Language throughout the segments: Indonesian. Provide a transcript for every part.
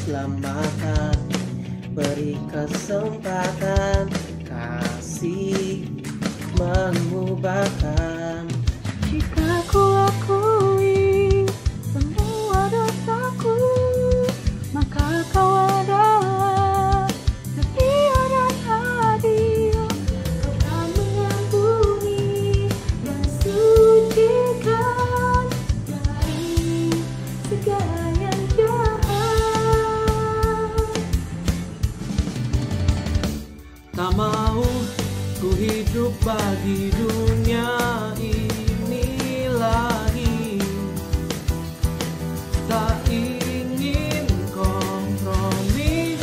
keselamatan, beri kesempatan, kasih mengubahkan. Jika ku akui semua dosaku, maka kau adalah setia dan adil. Kau akan mengampuni dan sucikan dari segala yang jahat. Tak mau ku hidup bagi dunia ini lagi. Tak ingin kompromi,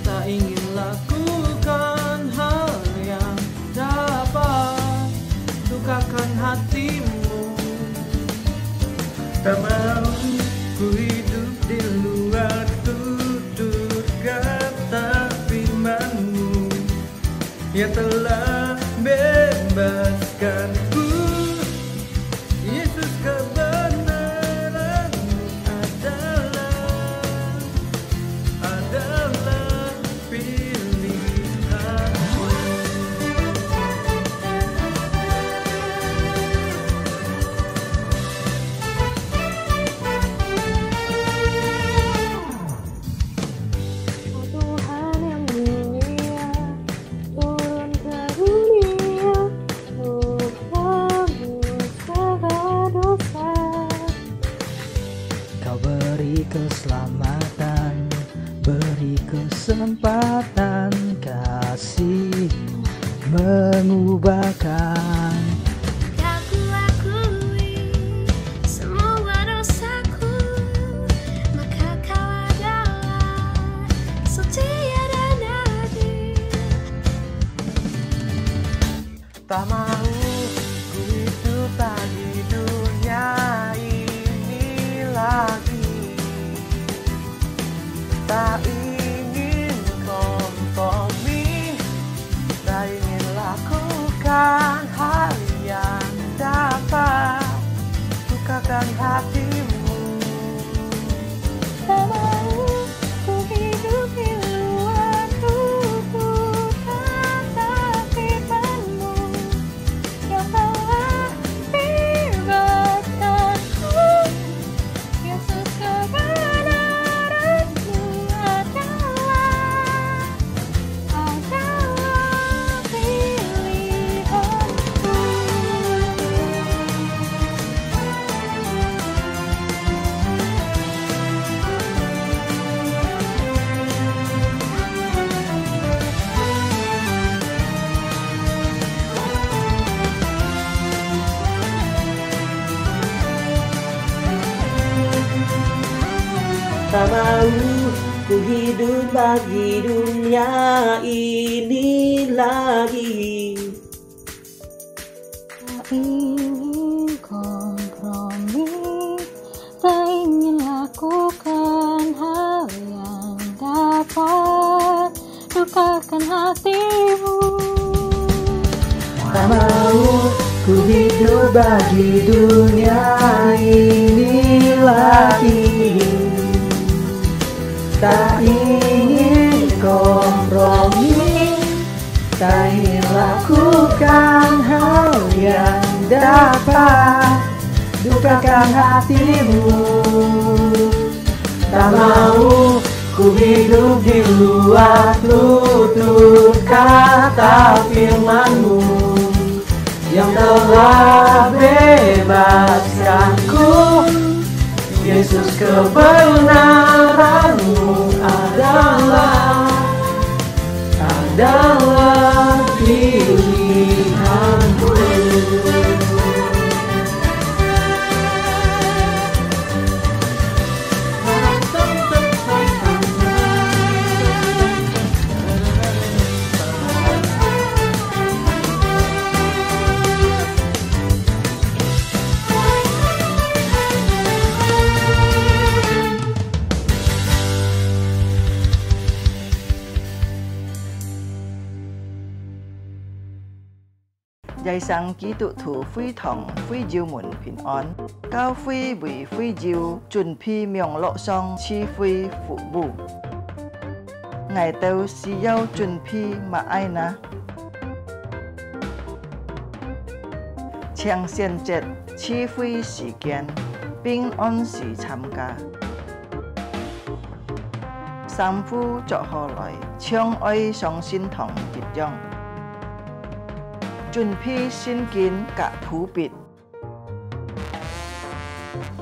tak ingin lakukan hal yang dapat lukakan hatimu. Tak mau ku hidup di luar tutur kata firman-Mu yang telah bebaskanku. Yesus, kebenaran-Mu adalah pilihanku. Oh Tuhan yang mulia, turun ke dunia untuk menebus segala dosa. Kau beri keselamatan, beri kesempatan, kasih-Mu mengubahkan. Tak ku akui semua dosaku, maka kau adalah setia dan adil. Tak mau ku hidup bagi dunia ini lagi. Tak ingin kompromi, tak ingin lakukan hal yang dapat lukakan hatimu. Tak mau ku hidup di luar tutur kata firman-Mu yang telah bebaskanku. Yesus, kebenaran-Mu adalah pilihanku. Tak mau ku hidup bagi dunia ini lagi. Tak ingin kompromi, tak ingin lakukan hal yang dapat lukakan hatimu. Tak mau ku hidup bagi dunia ini lagi. Tak ingin kompromi, tak ingin lakukan hal yang dapat lukakan hatimu. Tak mau ku hidup di luar tutur kata firman-Mu yang telah bebaskanku. Yesus, kebenaran-Mu adalah pilihanku. 耶生基督徒非堂非召門平安，教會為非召準備名錄上賜會服務。我哋需要準備乜嘢呢？請選擇賜會時間，並按時參加。三夫作下來，將愛相信同一樣。準備聖經及譜別，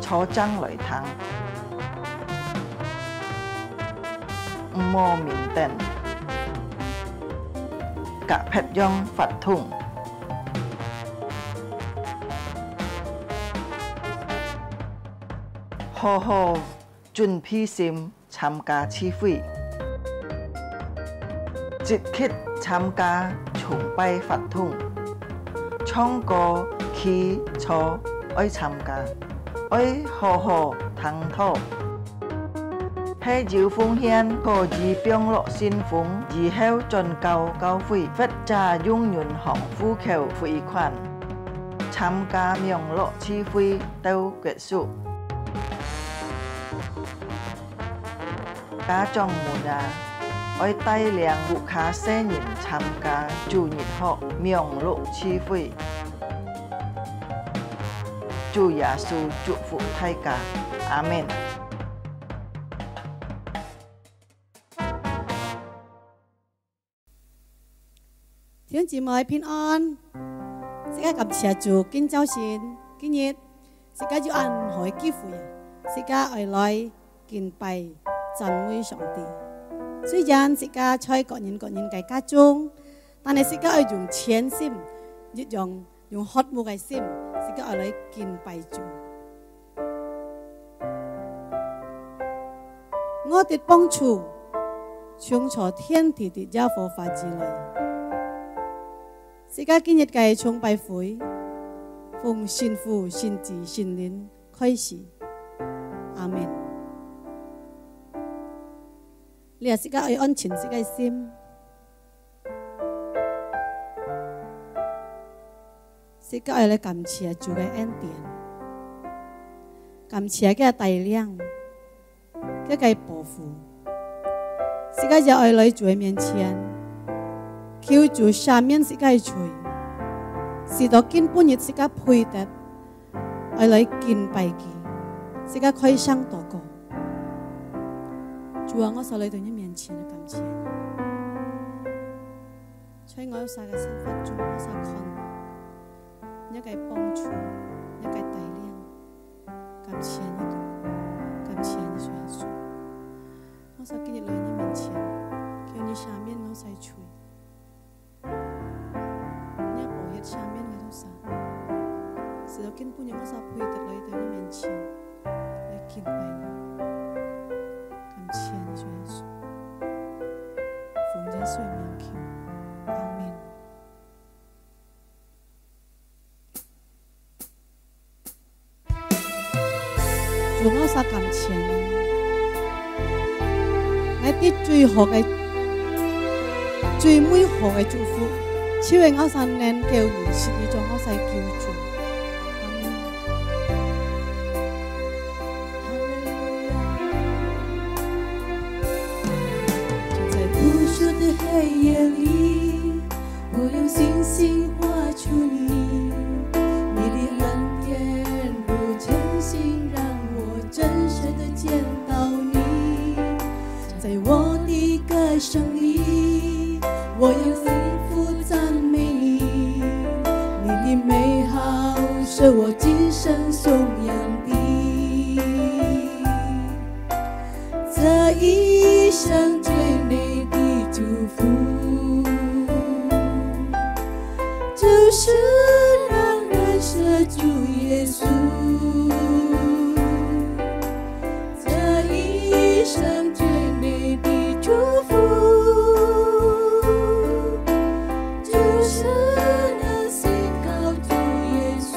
初章來聽，唔好面燈，及培養法通，好好準備心參加聚會，積極參加崇拜法通。唱歌、祈禱，愛參加，愛好好聽討。係要奉獻個以병樂信奉，以後進教教會，或者用銀行戶口匯款，參加名樂聚會到結束。家長們啊！愛帶領顧客新人參加主日學名錄聚會，主耶穌祝福大家，阿們。弟兄姊妹平安，世界感謝主，今朝先今日世界要按海機會，世界愛來敬拜讚美上帝。雖然自家在各人嘅家中，但係自家要用虔心，用渴慕嘅心，自家要嚟敬拜主。我哋幫助，從從天地的耶和華之來。自家今日嘅崇拜會，奉聖父、聖子、聖靈開始，阿們。你也自家要安全自己心，自家要嚟感謝主嘅恩典，感謝佢嘅帶領，佢嘅保護，自家就要嚟主嘅面前，求主赦免自己嘅罪，使到今半日自家配得，要嚟敬拜佢，自家開聲禱告。主啊，我所嚟到你面前嘅感謝你，在我晒嘅生活中，我所看你嘅幫助，你嘅帶領，感謝你，感謝你，主耶穌。我所今日嚟你面前，求你赦免我晒罪，你保佑赦免我都晒，使到今半日我所配得嚟到你面前嚟敬拜你。感謝你，主耶穌，奉耶穌名求，阿們。主，我所感謝你，我啲最好嘅、最美好嘅祝福，只為我所能夠認識你做我所救主。黑夜里，我用星星画出你，你的恩典如晨星，让我真实的见到你。在我的歌声里，我用幸福赞美你，你的美好是我今生颂扬的。这一生最美的祝福，就是让人舍主耶稣。这一生最美的祝福，就是能信靠主耶稣。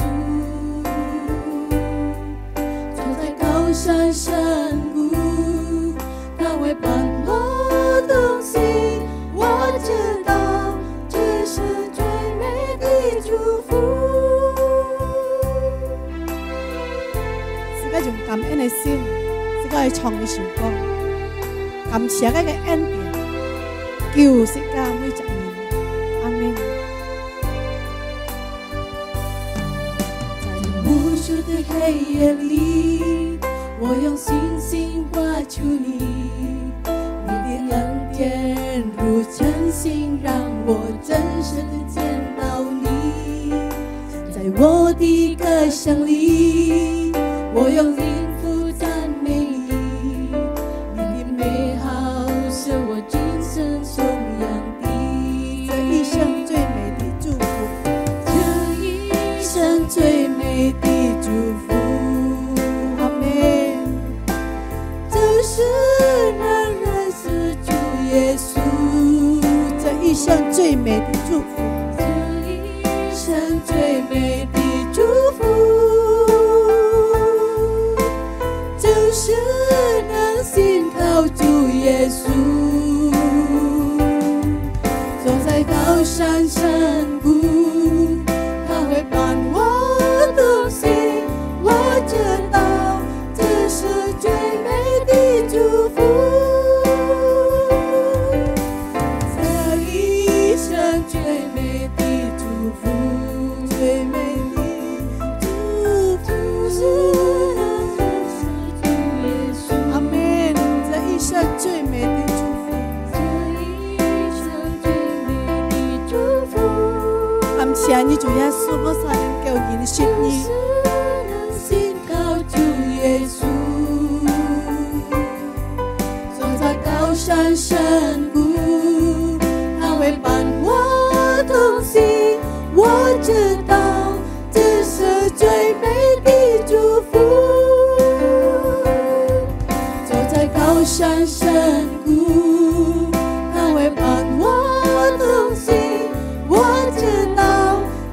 坐在高山深谷，他会伴我同行。我愛唱嘅首歌，感謝嗰個恩典，救世界每一年，阿門。在無數的黑夜裡，我用星星畫出你，你的恩典如晨星，讓我真實的見到你。在我的歌聲裡，我用音符讚美你，你的美好是我今生頌揚的。這一生最美的祝福，這一生最美的祝福，阿門。就是能認識主耶穌，這一生最美的祝福，這一生最美的祝福，就是能信靠主耶穌，走在高山深谷，他會伴我同行，我知道這是最美的祝福，這一生最美的祝福，最美的祝福，是能認識主耶穌，阿門。這一生最美的祝福，這一生最美的祝福，感謝你主耶穌，我才能夠認識你。是能信靠主耶穌，走在高山深谷，他會伴我同行，我知道這是最美的祝福，走在高山深谷，他會伴我同行，我知道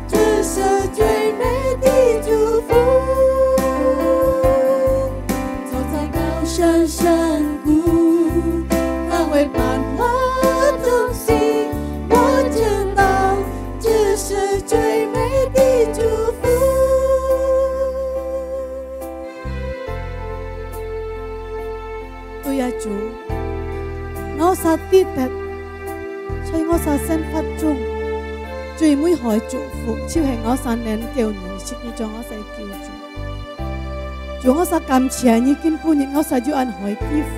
這是最美的祝福，走在高山深谷，他會伴我同行，我知道這是最美的祝福。對啊，主，我實跌跌，在我實生活中最美好的祝福，就係我實能夠認識你，做我實救主。主，我實感謝你，今半日我實要按海基父，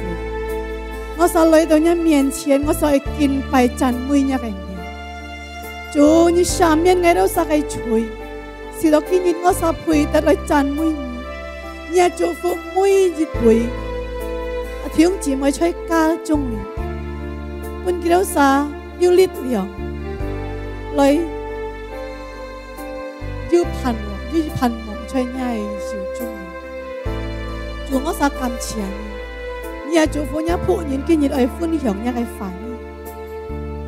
我實來到你面前，我實要敬拜讚美你嘅名。主，你赦免我都實嘅罪，使到今日我實配得來讚美你，你嘅祝福每一位。弟兄姊妹在家中裏，本基督徒有力量來要盼望在你手中裏。主，我實感謝你，你也祝福你僕人今日來分享你嘅反應，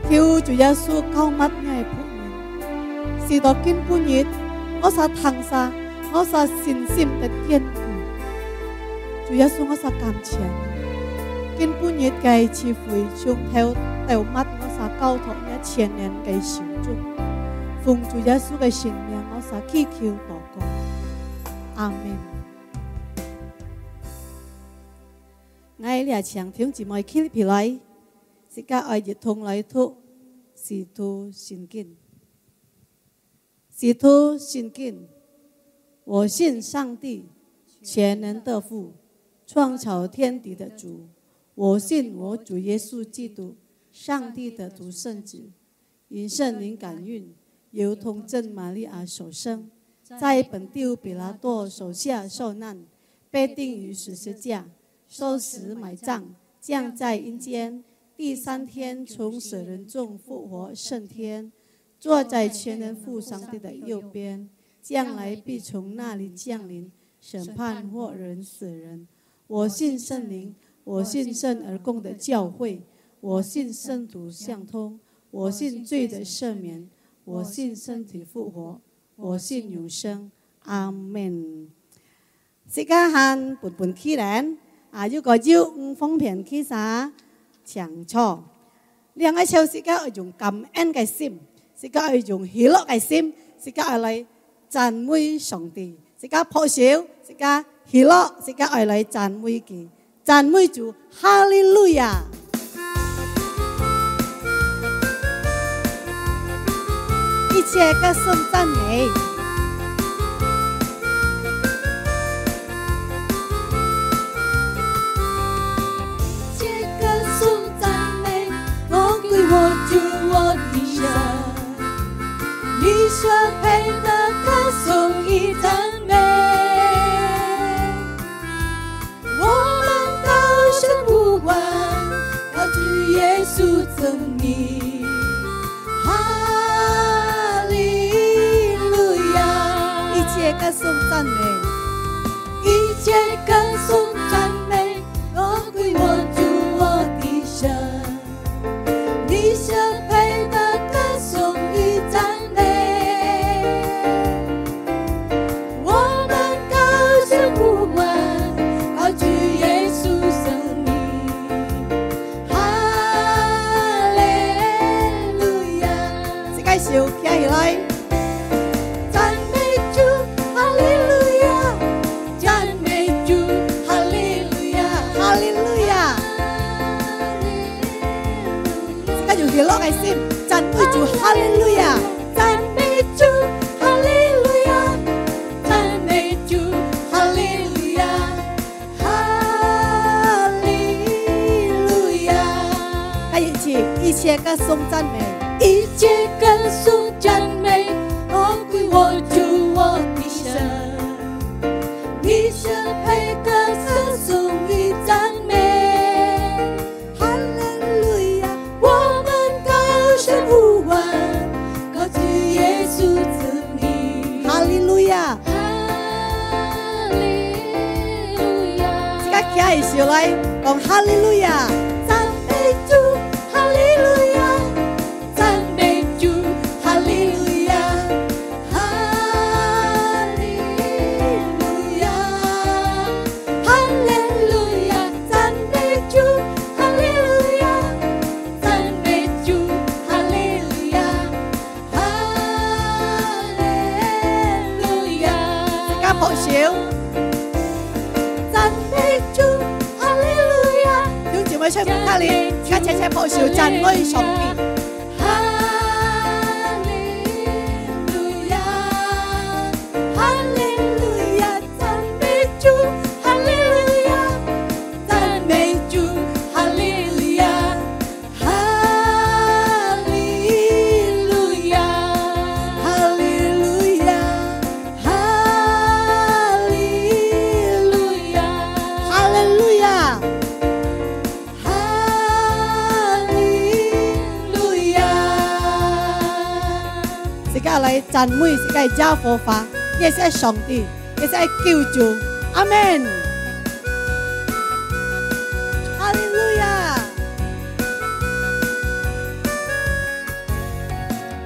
求主耶穌救抹你嘅僕人，使到今半日我實騰撒，我實信心的堅固。主耶穌，我實感謝你。今半日嘅智慧上頭掉乜，我實交託你全人嘅手中，奉主耶穌嘅聖名，我實祈求禱告，阿門。我哋唱弟兄姊妹起嚟來，時間愛一同來讀使徒信經，使徒信經，我信上帝全能的父，創造天地的主。我信我主耶穌基督，上帝的獨生子，因聖靈感孕，由童貞瑪利亞所生，在本丟彼拉多手下受難，被釘於十字架，受死埋葬，降在陰間，第三天從死人中復活升天，坐在全能父上帝的右邊，將來必從那裡降臨，審判活人死人。我信聖靈，我信聖而共的教會，我信聖徒相通，我信罪的赦免，我信身體復活，我信永生。阿門。時間限半起嚟，要個要方便起啥長錯。兩個小時間要用感恩嘅心，時間要用喜樂嘅心，時間要嚟讚美上帝，時間破曉，時間喜樂，時間要嚟讚美佢。赞美主，哈利路亚！一切歌颂赞美。我主我的神，你舍配的歌颂与赞美，我们高声呼唤，高举耶稣赠你，哈利路亚！一切歌颂赞美，一切歌颂赞美，我归我主我的神。你舍配的歌颂与赞美，我们高声呼唤，高举耶稣生命，哈利路亚！这个手起来，赞美主，哈利路亚！赞美主，哈利路亚！哈利路亚！就喜乐的心，赞美主，哈利路亚！赞美主，哈利路亚！赞美主，哈利路亚！哈利路亚！一切歌颂赞美，一切歌颂赞美，我归我主我的神，你舍配的歌颂与赞美。呼唤，高举耶稣子你，哈利路亚！哈利路亚！这个起手来，讲哈利路亚！赞美主，哈利路亚！赞美主，哈利路亚！哈利路亚！哈利路亚！赞美主，哈利路亚！赞美主。抱手，赞美主，哈利路亚！弟兄姊妹唱福他哩，而家齊齊抱手讚美上帝。哈利路亞，哈利路亞！讚美主，哈利路亞！讚美主，哈利路亞，哈利路亞，哈利路亞。来赞美世界加佛法，也是上帝，也是救主，阿门。哈利路亚！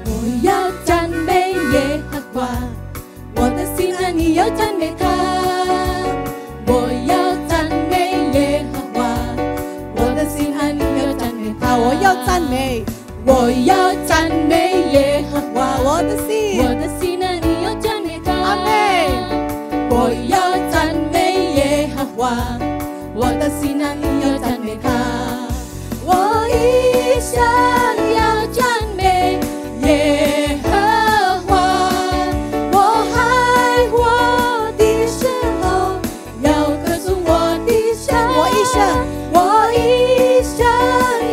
我要赞美耶和华，我的心啊，你要赞美他。我要赞美耶和华，我的心啊，你要赞美他。我要赞美。我要赞美耶和华，我的心啊，你要赞美他。阿门。我要赞美耶和华，我的心啊，你要赞美他。我一生要赞美耶和华，我爱我的时候要歌颂我的神。我一生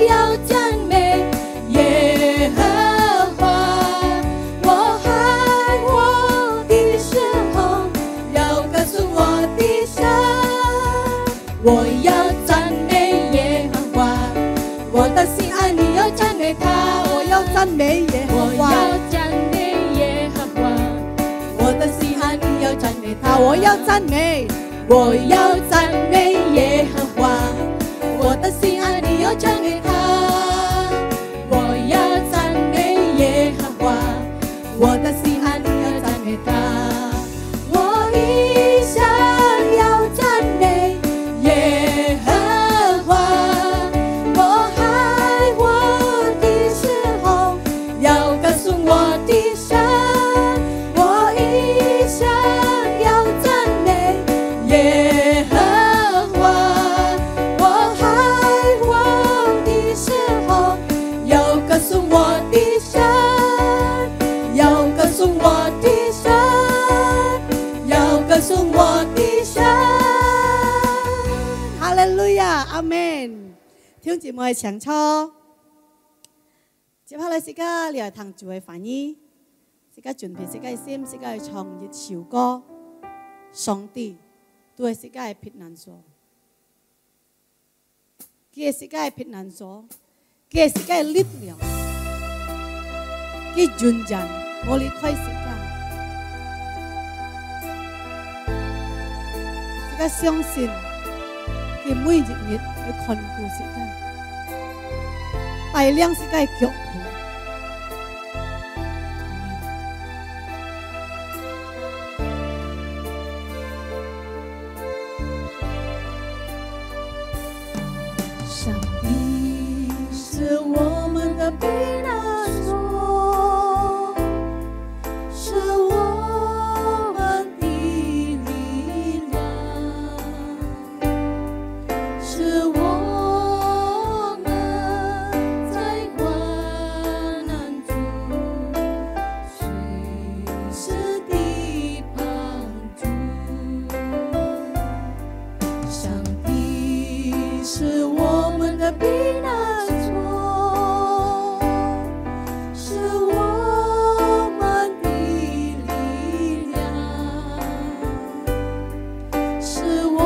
要赞美耶和华，我爱我的时候要歌颂我的神。我要赞美耶和华，我的心爱你要赞美他。我要赞美耶和华，我要赞美耶和华，我的心爱你要赞美他。我要赞美，我要赞美耶和华，我的心爱你要赞美他。我要赞美耶和华，我的心爱你要赞美他。我一生要赞美耶和华，我爱我的时候要歌颂我的神。我一生要赞美耶和歌颂我的神，要歌颂我的神，要歌颂我的神。哈利路亞，阿門。弟兄姊妹唱錯，接下來時間你係聽主嘅翻譯，時間準備時間心，時間唱一首歌，上帝對時間平安說，佢時間平安說，佢時間力量，佢尊重我哋開時間，時間相信。佢每日去看顧世界，帶領世界腳步。上帝是我們的避難所，是我們的力量。是我們在患難中隨時的幫助。上帝是我們的避難所，是我們的力量，是我。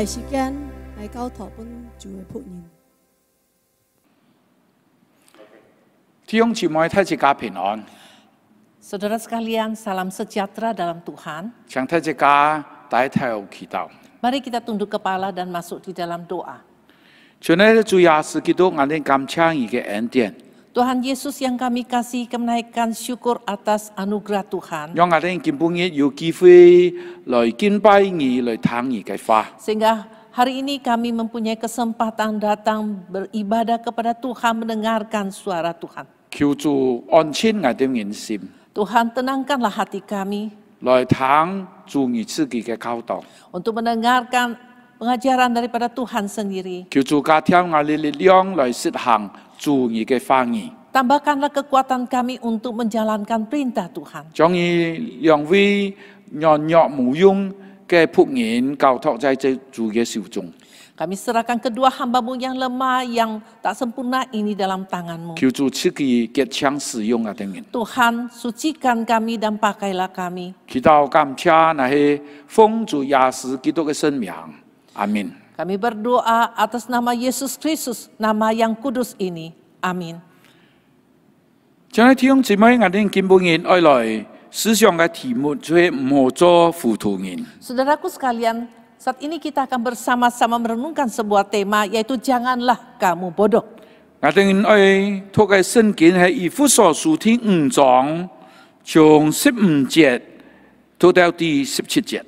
時間嚟交託本主嘅僕人。弟兄姊妹，大家平安。Saudara sekalian, salam sejahtera dalam Tuhan. 請大家帶頭祈禱。Mari kita tunduk kepala dan masuk di dalam doa. 主呢，主耶穌基督，我哋感謝你嘅恩典。Tuhan Yesus yang kami kasih, kami menaikkan syukur atas anugerah Tuhan. 讓我哋今日有機會來敬拜你，來聽你嘅話。 Sehingga hari ini kami mempunyai kesempatan datang beribadah kepada Tuhan, mendengarkan suara Tuhan. 求主安靜我哋嘅心， Tuhan tenangkanlah hati kami 來聽主你自己嘅教導。 untuk mendengarkan pengajaran daripada Tuhan sendiri. 求主加添我哋力量來實行主你嘅話語。 Tambahkanlah kekuatan kami untuk menjalankan perintah Tuhan. 將以兩位軟弱無用嘅僕人交託在這主嘅手中， Kami serahkan kedua hamba-Mu yang lemah, yang tak sempurna ini dalam tangan-Mu. 求主賜佢潔槍使用啊！等人， Tuhan, sucikan kami dan pakailah kami. 祈禱感謝那係奉主耶穌基督嘅聖名，阿門。 Kami berdoa atas nama Yesus Kristus, nama yang kudus ini. Amin. 將來弟兄姊妹，我哋今日愛來思想嘅題目就係唔好做糊塗人。 Saudaraku sekalian, saat ini kita akan bersama-sama merenungkan sebuah tema, yaitu janganlah kamu bodoh. 我哋愛讀嘅聖經係以弗所書第5章，從15節讀到第17節。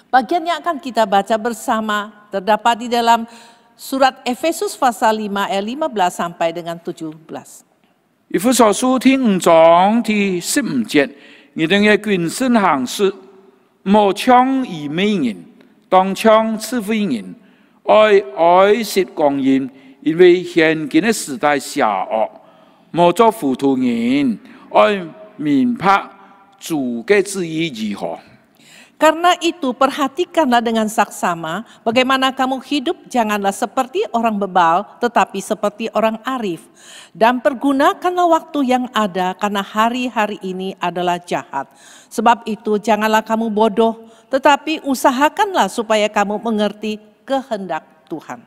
Bagian yang akan kita baca bersama terdapat di dalam surat Efesus pasal 5 ayat 15 sampai dengan 17. 以弗所書第5章第15節，你哋嘅君身行事，莫搶愚昧人，當搶智慧人，愛惜光陰，因為現今嘅時代邪惡，莫做糊塗人，愛明白主嘅旨意如何。 Karena itu perhatikanlah dengan saksama bagaimana kamu hidup, janganlah seperti orang bebal tetapi seperti orang arif. Dan pergunakanlah waktu yang ada karena hari-hari ini adalah jahat. Sebab itu janganlah kamu bodoh tetapi usahakanlah supaya kamu mengerti kehendak Tuhan.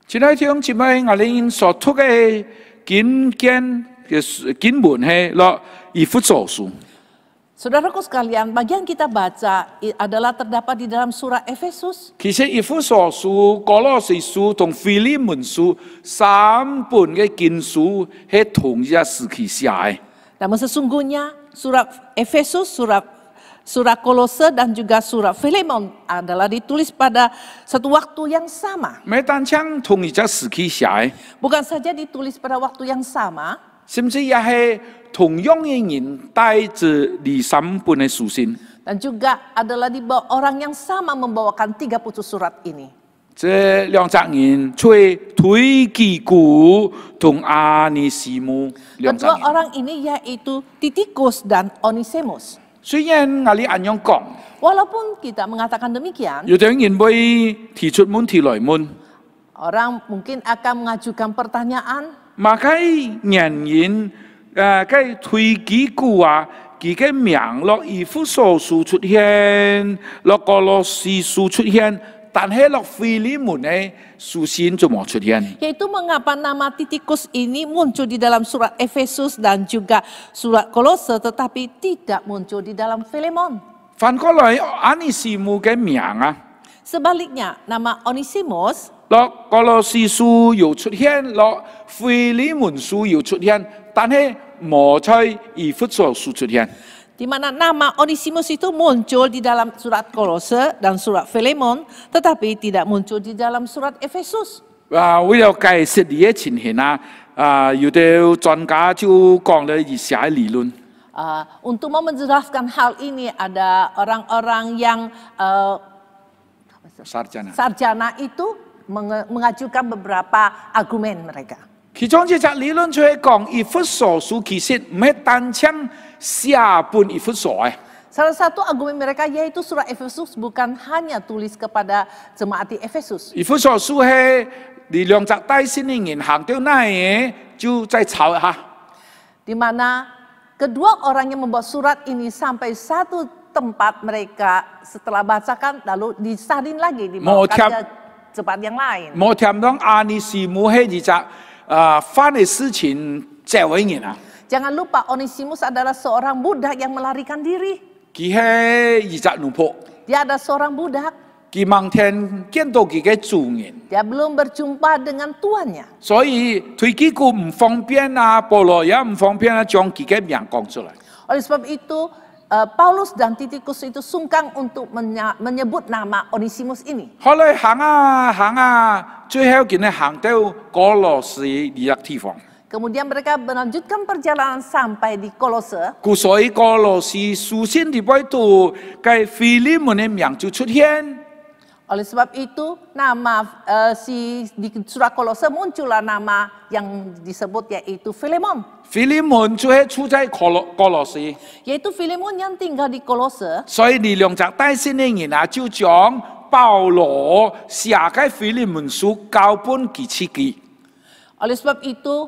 親愛弟兄姊妹，我哋所讀嘅經文係落以弗所書。 Saudaraku sekalian, bagian kita baca adalah terdapat di dalam surah Efesus. 其實以弗所書、歌羅西書同腓利門書三本嘅經書係同一時期寫嘅。 Namun sesungguhnya surat Efesus, surat Kolose dan juga surat Filemon adalah ditulis pada satu waktu yang sama. 唔係單槍同一時期寫嘅， Bukan saja ditulis pada waktu yang sama, 甚至也係同樣嘅人帶着第三本嘅書信。 dan juga adalah dibawa orang yang sama membawakan 30 surat ini. 這兩隻人出推基古同阿尼西姆兩隻 Kedua 人。 orang ini yaitu Titikus dan Onesimus. 雖然我哋咁樣講， Walaupun kita mengatakan demikian, 有啲人會提出問題來問。 orang mungkin akan mengajukan pertanyaan, 馬該人該推基古啊，佢嘅名落以弗所書出現，落歌羅西書出現，但係落腓利門嘅書信就冇出現。 yaitu mengapa nama Titikus ini muncul di dalam surat Efesus dan juga surat Kolose tetapi tidak muncul di dalam Filemon. 反過來，阿尼西姆嘅名啊， Sebaliknya, nama Onesimus 落歌羅西書又出現，落腓利門書又出現，但係冇在以弗所書出現。 di mana nama Onesimus itu muncul di dalam surat Kolose dan surat Filemon tetapi tidak muncul di dalam surat Efesus. 為了解釋呢啲情形啊，有啲專家就講了以下理論。 Untuk mau menjelaskan hal ini ada orang-orang yang sarjana itu mengajukan beberapa argumen mereka. 其中一隻理論就係講以弗所書其實唔係單槍寫本以弗所嘅。 Salah satu argumen mereka yaitu surat Efesus bukan hanya tulis kepada jemaat di Efesus. 以弗所書係你兩隻帶先嘅人行到哪嘢就再抄一下。 Di mana kedua orang yang membawa surat ini sampai satu tempat mereka setelah bacakan lalu disalin lagi dibawakan ke tempat yang lain. 冇聽到阿尼西姆係一隻犯嘅事情借為人啊， Jangan lupa Onesimus adalah seorang budak yang melarikan diri. 佢係一隻奴僕， Dia ada seorang budak, 佢盲聽見到佢嘅主人， dia belum berjumpa dengan tuannya. 所以推基古唔方便啊，保羅也唔方便啊，將佢嘅名講出來。 Oleh sebab itu Paulus dan Titikus itu sungkan untuk menyebut nama Onesimus ini. 後來行啊，最後佢哋行到歌羅西呢個地方。 Kemudian mereka melanjutkan perjalanan sampai di Kolose. 故所以歌羅西書信裏邊度，該腓利門嘅名就出現。Oleh sebab itu, nama di surat Kolose muncullah nama yang disebut yaitu Filemon. 腓利门就係出在哥羅西， Yaitu Filemon yang tinggal di Kolose. 所以呢兩隻帶先嘅人啊，就將保羅寫嘅腓利門書交本其次記。 Oleh sebab itu,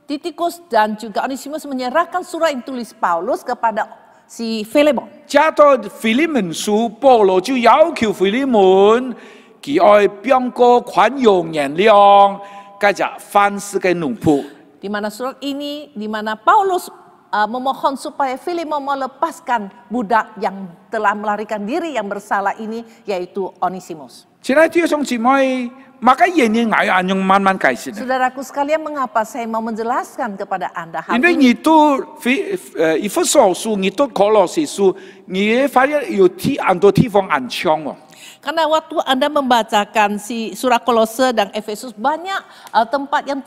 Titikus dan juga Onesimus menyerahkan surat yang tulis Paulus kepada si Filemon. 加到腓利門書，保羅就要求腓利門，佢愛邊個寬容原諒，嗰隻凡事嘅奴僕。 Di mana surat ini, di mana Paulus memohon supaya Filemon melepaskan budak yang telah melarikan diri yang bersalah ini, yaitu Onesimus. 現在弟兄姊妹，乜嘅原因我要用慢慢解釋。 Saudaraku sekalian, mengapa saya mau menjelaskan kepada Anda hal 因為 ini? 你讀以弗所書，你讀哥羅西書，你會發現有很多地方很像哦。 Karena waktu Anda membacakan si surat Kolose dan Efesus, banyak tempat yang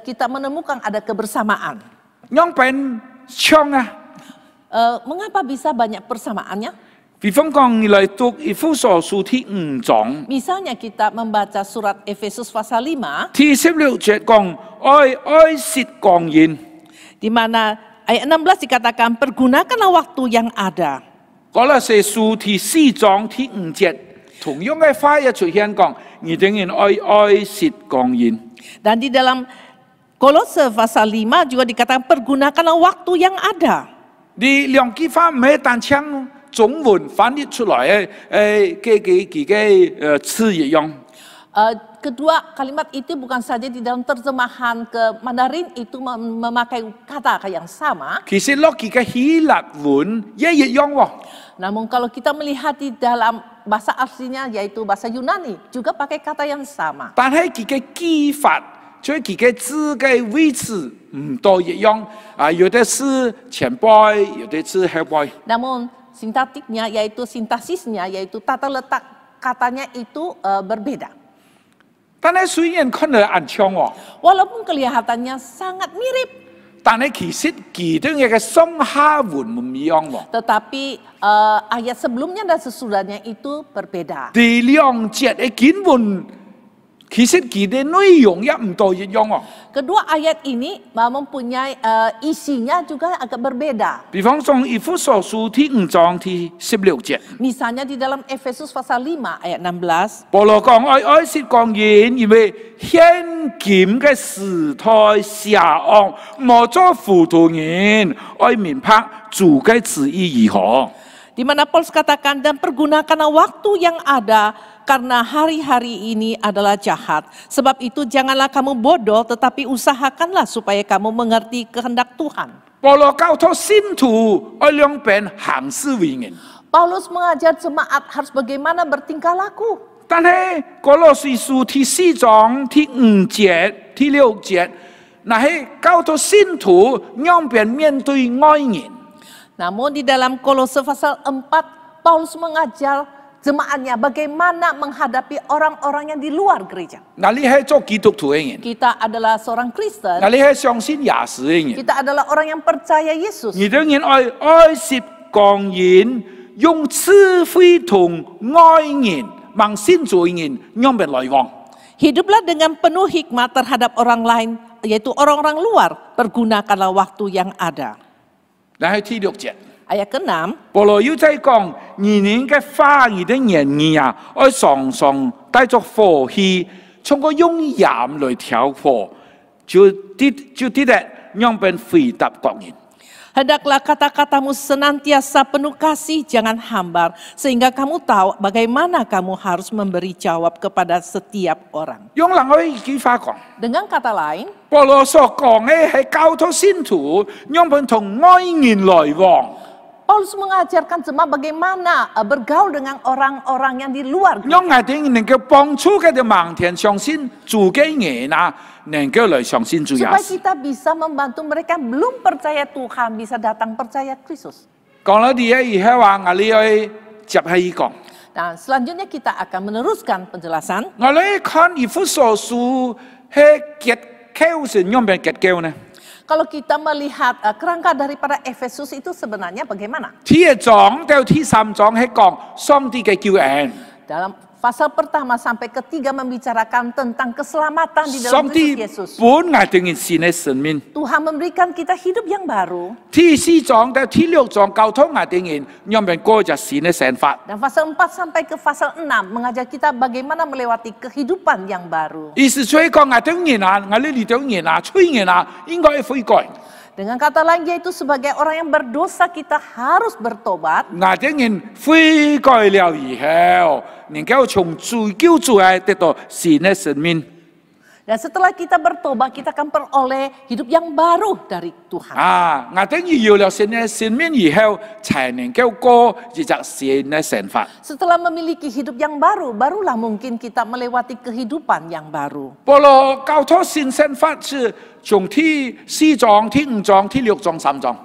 kita menemukan ada kebersamaan. 樣本像啊， Mengapa bisa banyak persamaannya? 比方講，你來讀以弗所書第5章， Misalnya kita membaca surat Efesus pasal 5, 第16節講愛惜光陰， di mana ayat 16 dikatakan, pergunakanlah waktu yang ada. 哥羅西書第4章第5節，同樣嘅話也出現講，你等人愛惜光陰。 Dan di dalam Kolose pasal 5 juga dikatakan, pergunakanlah waktu yang ada. 你兩句話唔係單將中文翻譯出來嘅詞一樣。 Kedua kalimat itu bukan saja di dalam terjemahan ke Mandarin itu memakai kata yang sama. 其實落佢嘅希臘文也一樣喎。 Namun kalau kita melihat di dalam bahasa aslinya yaitu bahasa Yunani juga pakai kata yang sama. 但係佢嘅記法，即係佢嘅字嘅位置唔多一樣。啊，有的是前輩，有的是後輩。 Namun sintaktiknya yaitu sintaksisnya yaitu tata letak katanya itu berbeda. 但係雖然看嚟很像喎， Walaupun kelihatannya sangat mirip, 但係其實佢哋嘅上下文唔一樣喎。 tetapi ayat sebelumnya dan sesudahnya itu berbeda. 第兩節嘅經文，其實佢哋內容也唔多一樣喎。 Kedua ayat ini mempunyai isinya juga agak berbeda. 比方說以弗所書第5章第16節， Misalnya di dalam Efesus pasal 5 ayat 16, 保羅講愛惜光陰，因為現今嘅時代邪惡，莫做糊塗人，愛明白主嘅旨意如何。 di mana Paulus katakan, dan pergunakanlah waktu yang ada karena hari-hari ini adalah jahat. Sebab itu janganlah kamu bodoh, tetapi usahakanlah supaya kamu mengerti kehendak Tuhan. 保羅教導信徒愛兩邊行事為人， Paulus mengajar jemaat harus bagaimana bertingkah laku. 但係哥羅西書第4章第5節、第6節，那係教導信徒兩邊面對愛人。 Namun di dalam Kolose pasal 4, Paulus mengajar jemaatnya bagaimana menghadapi orang-orang yang di luar gereja. 那你係做基督徒嘅人， Kita adalah seorang Kristen, 那你係相信耶穌嘅人。 kita adalah orang yang percaya Yesus. 你當然愛惜光陰，用智慧同愛人，望信主嘅人兩邊來往。 Hiduplah dengan penuh hikmat terhadap orang lain, yaitu orang-orang luar. Pergunakanlah waktu yang ada. 但係第6節， Ayat ke-6, 保羅要再講，人嘅話語的言語啊，愛常常帶着火氣，從個用鹽來調和，就啲咧兩邊回答各人。 hendaklah kata-katamu senantiasa penuh kasih, jangan hambar, sehingga kamu tahu bagaimana kamu harus memberi jawab kepada setiap orang. 用另外一句話講， Dengan kata lain, 保羅所講嘅係教導信徒兩邊同愛人來往。 Paulus mengajarkan jemaat bagaimana bergaul dengan orang-orang yang di luar. 讓我哋能夠幫助佢哋盲田相信主嘅人啊，能夠來相信主耶 Supaya 穌。 kita bisa membantu mereka yang belum percaya Tuhan bisa datang percaya Kristus. 講咗啲嘢以後話，我哋去接起講。 Nah, selanjutnya kita akan meneruskan penjelasan. 我哋看以弗所書係結構是兩邊結構呢？ Kalau kita melihat kerangka daripada Efesus itu sebenarnya bagaimana? 第1章到第3章係講上帝嘅救恩， Dalam Pasal pertama sampai ketiga membicarakan tentang keselamatan di dalam 上帝 Kristus Yesus. 本我哋嘅新嘅生命， Tuhan memberikan kita hidup yang baru. 第四章到第六章交通我哋人，讓人過着新嘅生活。 Dan pasal 4 sampai ke pasal 6 mengajar kita bagaimana melewati kehidupan yang baru. 意思所以講我哋人啊，我哋呢種人啊，吹人啊，應該悔改。 Dengan kata lain yaitu sebagai orang yang berdosa kita harus bertobat. 我哋人悔改了以後，能夠從罪救出來，得到新嘅生命。 Dan setelah kita bertobat kita akan peroleh hidup yang baru dari Tuhan. 啊，我哋要有了新嘅生命以後，才能夠過一隻新嘅生活。 Setelah memiliki hidup yang baru, barulah mungkin kita melewati kehidupan yang baru. 保羅交託新生活是從第4章、第5章、第6章、3章。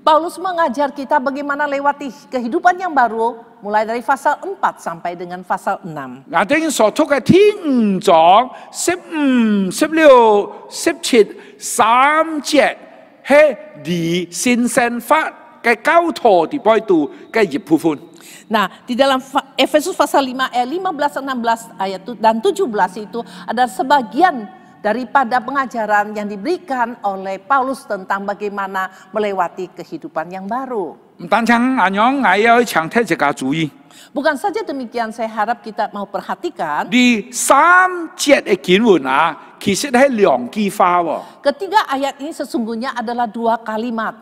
Paulus mengajar kita bagaimana lewati kehidupan yang baru mulai dari pasal 4 sampai dengan pasal 6. 我哋所讀嘅第5章15、16、17、3節係離新生活嘅交託地擺度嘅一部分。 Nah, di dalam Efesus pasal 5 ayat 15, 16 ayat dan 17 itu ada sebagian daripada pengajaran yang diberikan oleh Paulus tentang bagaimana melewati kehidupan yang baru. 唔單止咁樣，我要強調一個注意。 Bukan saja demikian, saya harap kita mau perhatikan. 第3節嘅經文啊，其實係兩句話喎。 Ketiga ayat ini sesungguhnya adalah 2 kalimat.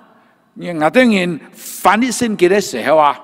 我哋人翻譯聖經嘅時候啊，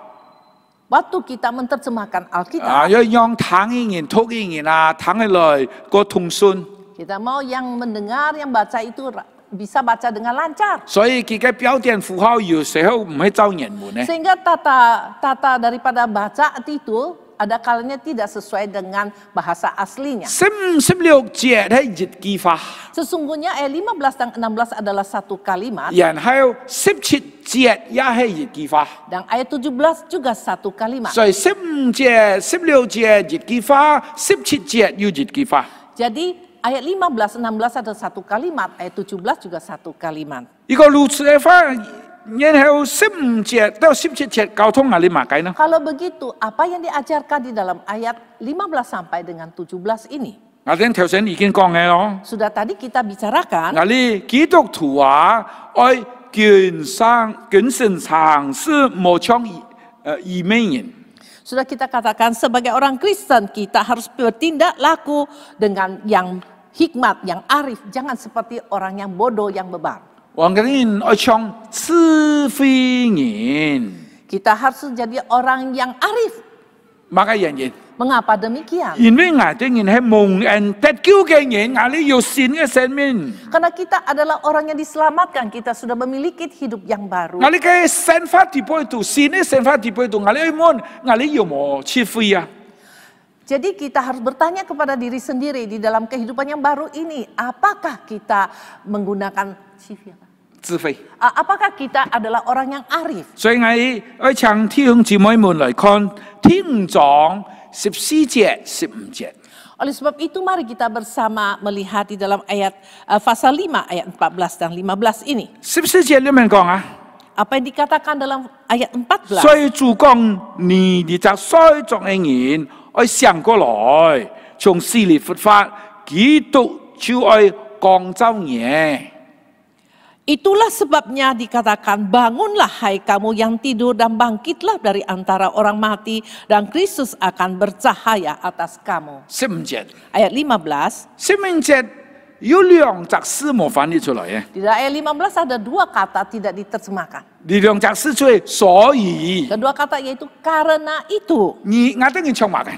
Waktu kita menerjemahkan 啊 Alkitab, 要讓聽嘅人、讀嘅人啊，聽起來個通順。 kita mau yang mendengar, yang baca itu bisa baca dengan lancar. 所以佢嘅標點符號有時候唔係照原文咧。 Sehingga tata daripada bacaan itu ada kalanya tidak sesuai dengan bahasa aslinya. 15、16節係一句話， Sesungguhnya ayat 15 dan 16 adalah satu kalimat. 然後17節也係一句話。 Dan ayat 17 juga satu kalimat. 所以15節、16節一句話，17節又一句話。 Jadi ayat 15, 16 ada satu kalimat, ayat 17 juga satu kalimat. 如果如此嘅話，然後15節到17節交通哪裡馬解呢？ Kalau begitu, apa yang diajarkan di dalam ayat 15 sampai dengan 17 ini? 我哋頭先已經講嘅咯。 Sudah tadi kita bicarakan, 我哋基督徒啊，愛捐身嘗試無搶以美人。 sudah kita katakan sebagai orang Kristen kita harus bertindak laku dengan yang hikmat, yang arif, jangan seperti orang yang bodoh, yang bebal. 我哋愛搶智慧人， Kita harus jadi orang yang arif. 乜嘅原因？ Mengapa demikian? 因為我哋人係蒙恩得救嘅人，我哋有新嘅生命， Karena kita adalah orang yang diselamatkan, kita sudah memiliki hidup yang baru. 我哋嘅生活地步度，新嘅生活地步度，我哋有冇智慧啊？ Jadi kita harus bertanya kepada diri sendiri di dalam kehidupan yang baru ini, apakah kita menggunakan sifat? 智慧。 Apakah kita adalah orang yang arif? 所以我愛請弟兄姊妹們來看第5章14節、15節。 Oleh sebab itu mari kita bersama melihat di dalam ayat pasal 5 ayat 14 dan 15 ini. 14節裏面講啊， Apa yang dikatakan dalam ayat 14? 所以主講你哋就衰作嘅人，愛想過來，從死裏復活，基督就愛光照你。 Itulah sebabnya dikatakan bangunlah hai kamu yang tidur dan bangkitlah dari antara orang mati dan Kristus akan bercahaya atas kamu. 15節， Ayat 15. 15節有兩隻字冇翻譯出來嘅， Di dalam ayat 15 ada dua kata tidak diterjemahkan. 呢兩隻字就係所以， Kedua kata yaitu karena itu. 我哋要唱乜嘅？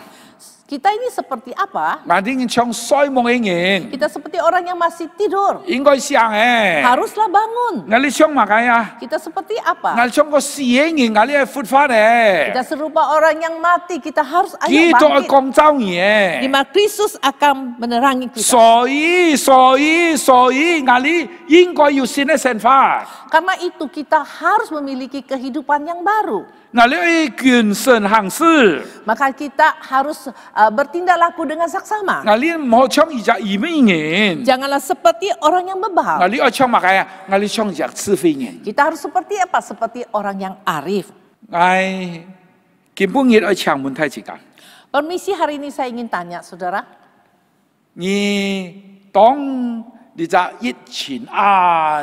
Kita ini seperti apa? 我哋要唱衰夢嘅人， Kita seperti orang yang masih tidur. 應該想嘅。 Haruslah bangun. 我哋唱乜嘅啊？ Kita seperti 我 apa? 哋唱個死嘅人，我哋係復活嘅。 Kita serupa orang yang mati. Kita harus ayo 基督係 bangkit. 光照你 Di 嘅。 mana Kristus akan menerangi kita. 所以，我哋應該要先嘅生活。 Karena itu kita harus memiliki kehidupan yang baru. 我哋要捐身行事， Maka kita harus bertindak laku dengan saksama. 我哋唔好唱一隻愚昧人， Janganlah seperti orang yang 我 bebal. 哋要唱乜嘅啊？我哋唱一隻智慧人。 Kita harus seperti apa? Seperti orang yang arif. 我根本要唱問題之間， Permisi, hari ini saya ingin tanya, saudara. 你当你在疫情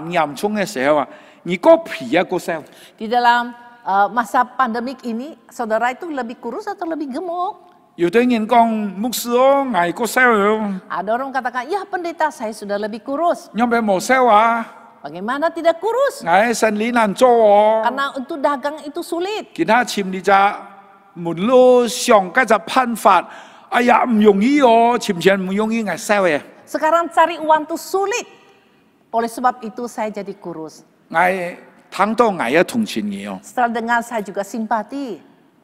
严重的时候啊，你个皮啊个烧， Di dalam masa pandemik ini, saudara itu lebih kurus atau lebih gemuk? 有的人讲牧师哦，挨个烧哟， Ada orang katakan, ya pendeta saya sudah lebih kurus. 因为冇烧啊， Bagaimana tidak kurus? 挨生理难做哦。 Karena untuk dagang itu sulit. 其他簽你只門路上嗰只判法，哎呀唔容易哦，簽錢唔容易挨燒嘅， Sekarang cari uang itu sulit. Oleh sebab itu saya jadi kurus. 挨睇到挨一同錢嘅哦。 Setelah dengar saya juga simpati.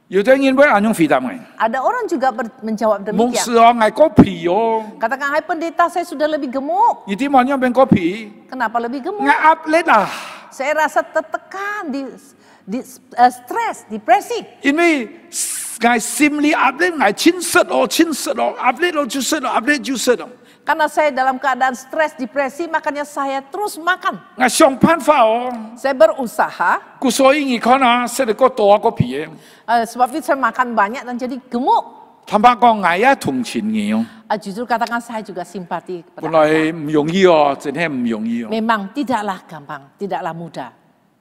有啲人會按用回答嘅， Ada orang juga menjawab 牧 demikian. 師哦，挨個皮哦， Katakan, hai pendeta saya sudah lebih gemuk. 你點解要變個皮？ Kenapa lebih gemuk? 挨壓力啊， Saya rasa tertekan, stres, depresi. 因為挨心理壓力，挨親實哦，壓力哦就實咯，壓力就實咯， Karena saya dalam keadaan stres, depresi, makanya saya terus makan. 挨想辦法哦， Saya berusaha, 故所以你看啊，食得個多個皮嘅， sebab itu saya makan banyak dan jadi gemuk. 坦白講挨一同錢嘅哦， Jujur katakan saya juga simpati kepada 本來 Anda. 唔容易哦，真係唔容易哦。 Memang tidaklah gampang, tidaklah mudah.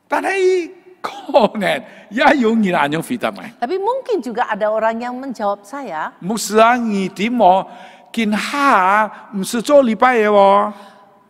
但係可能也有人按用回答嘅。 Tapi mungkin juga ada orang yang menjawab saya, 牧師啊，你點哦？見下唔是做禮拜嘅喎，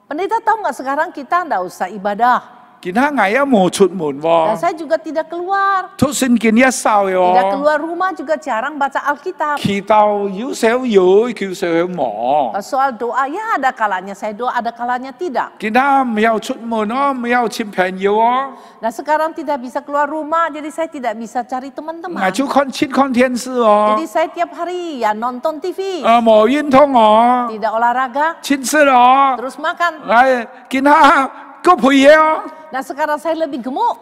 pendeta tahu nggak sekarang kita nggak usah ibadah. 見下挨一冇出門 Dan 喎， saya juga tidak keluar. 出聖經一掃嘅 Tidak 喎， keluar rumah juga jarang baca Alkitab. 祈禱有時候有，有時候冇。 Soal doa, ya ada kalanya saya doa, ada kalanya tidak. 見下唔要出門哦，唔要簽朋友哦， Nah sekarang tidak bisa keluar rumah, jadi saya tidak bisa cari teman-teman. 挨就看電視哦 Jadi，saya tiap hari ya nonton TV, 冇運動哦， tidak olahraga, 親食哦， terus makan. 挨見下個配嘢哦， Nah sekarang saya lebih gemuk.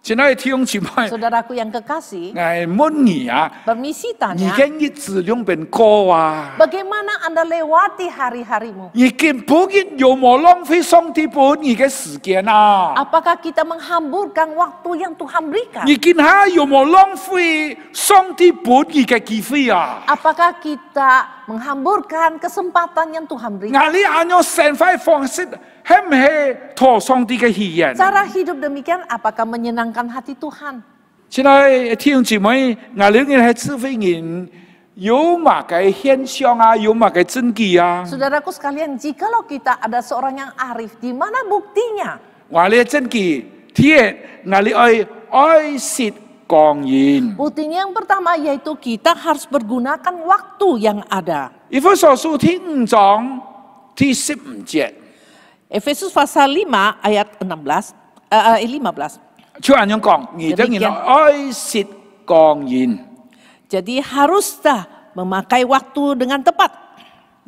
親愛的弟兄姊妹， Saudaraku yang kekasih, 挨問你啊， permisi 你 tanya, 嘅日子用邊過啊？ bagaimana Anda lewati hari-harimu? 你根本有冇浪費上帝俾你嘅時間啊？ Apakah kita menghamburkan waktu yang Tuhan berikan? 你見下有冇浪費上帝俾你嘅機會啊？ Apakah kita menghamburkan kesempatan yang Tuhan berikan? 我哋按照生活方式，係唔係討上帝嘅喜悅？ Cara hidup demikian apakah menyenangkan hati Tuhan? 現在弟兄姊妹，我哋係智慧人，有乜嘅現象啊？有乜嘅證據啊？ Saudaraku sekalian, jikalau kita ada seorang yang arif, di mana buktinya? 我哋證據，第一，我哋愛惜光陰。 Buktinya yang pertama yaitu kita harus pergunakan waktu yang ada. 以弗所書第5章第15節。 Efesus pasal 5 ayat 15. 就按樣講，你等人愛惜光陰。 Jadi haruslah memakai waktu dengan tepat.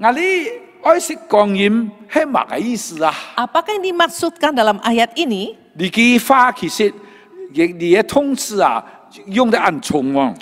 我哋愛惜光陰係乜嘅意思啊？ Apakah yang dimaksudkan dalam ayat ini? 呢句話其實你嘅通知啊，用得很重喎。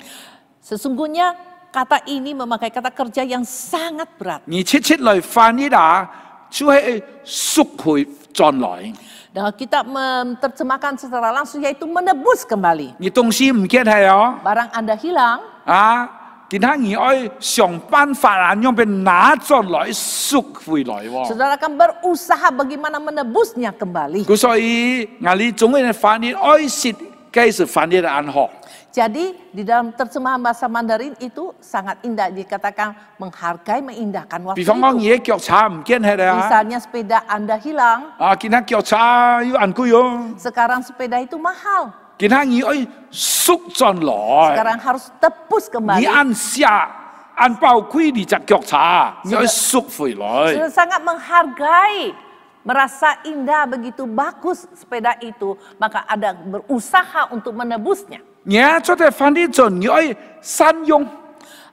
Sesungguhnya kata ini memakai kata kerja yang sangat berat. 你切切來翻譯啊，就係贖回轉來。 Dan kita menerjemahkan secara langsung yaitu menebus kembali. 你東西唔見係哦， Barang Anda hilang, 啊，其他你愛想辦法啊，用俾拿咗來贖回來喎。 saudara akan berusaha bagaimana menebusnya kembali. 所以我哋總係翻譯愛惜，繼續翻譯得很好。 Jadi di dalam terjemahan bahasa Mandarin itu sangat indah dikatakan menghargai, meindahkan 比 waktu 方講， itu. 你嘅腳叉唔見係啊， Misalnya sepeda Anda hilang, 啊，其他腳叉要按貴哦， sekarang sepeda itu mahal. 其他你愛贖轉來， Sekarang harus tebus 你 kembali. 按下按寶貴你隻腳叉，你愛贖回來。 Sudah sangat menghargai, merasa indah begitu bagus sepeda itu, maka ada berusaha untuk menebusnya. 你做啲翻譯做，你愛善用，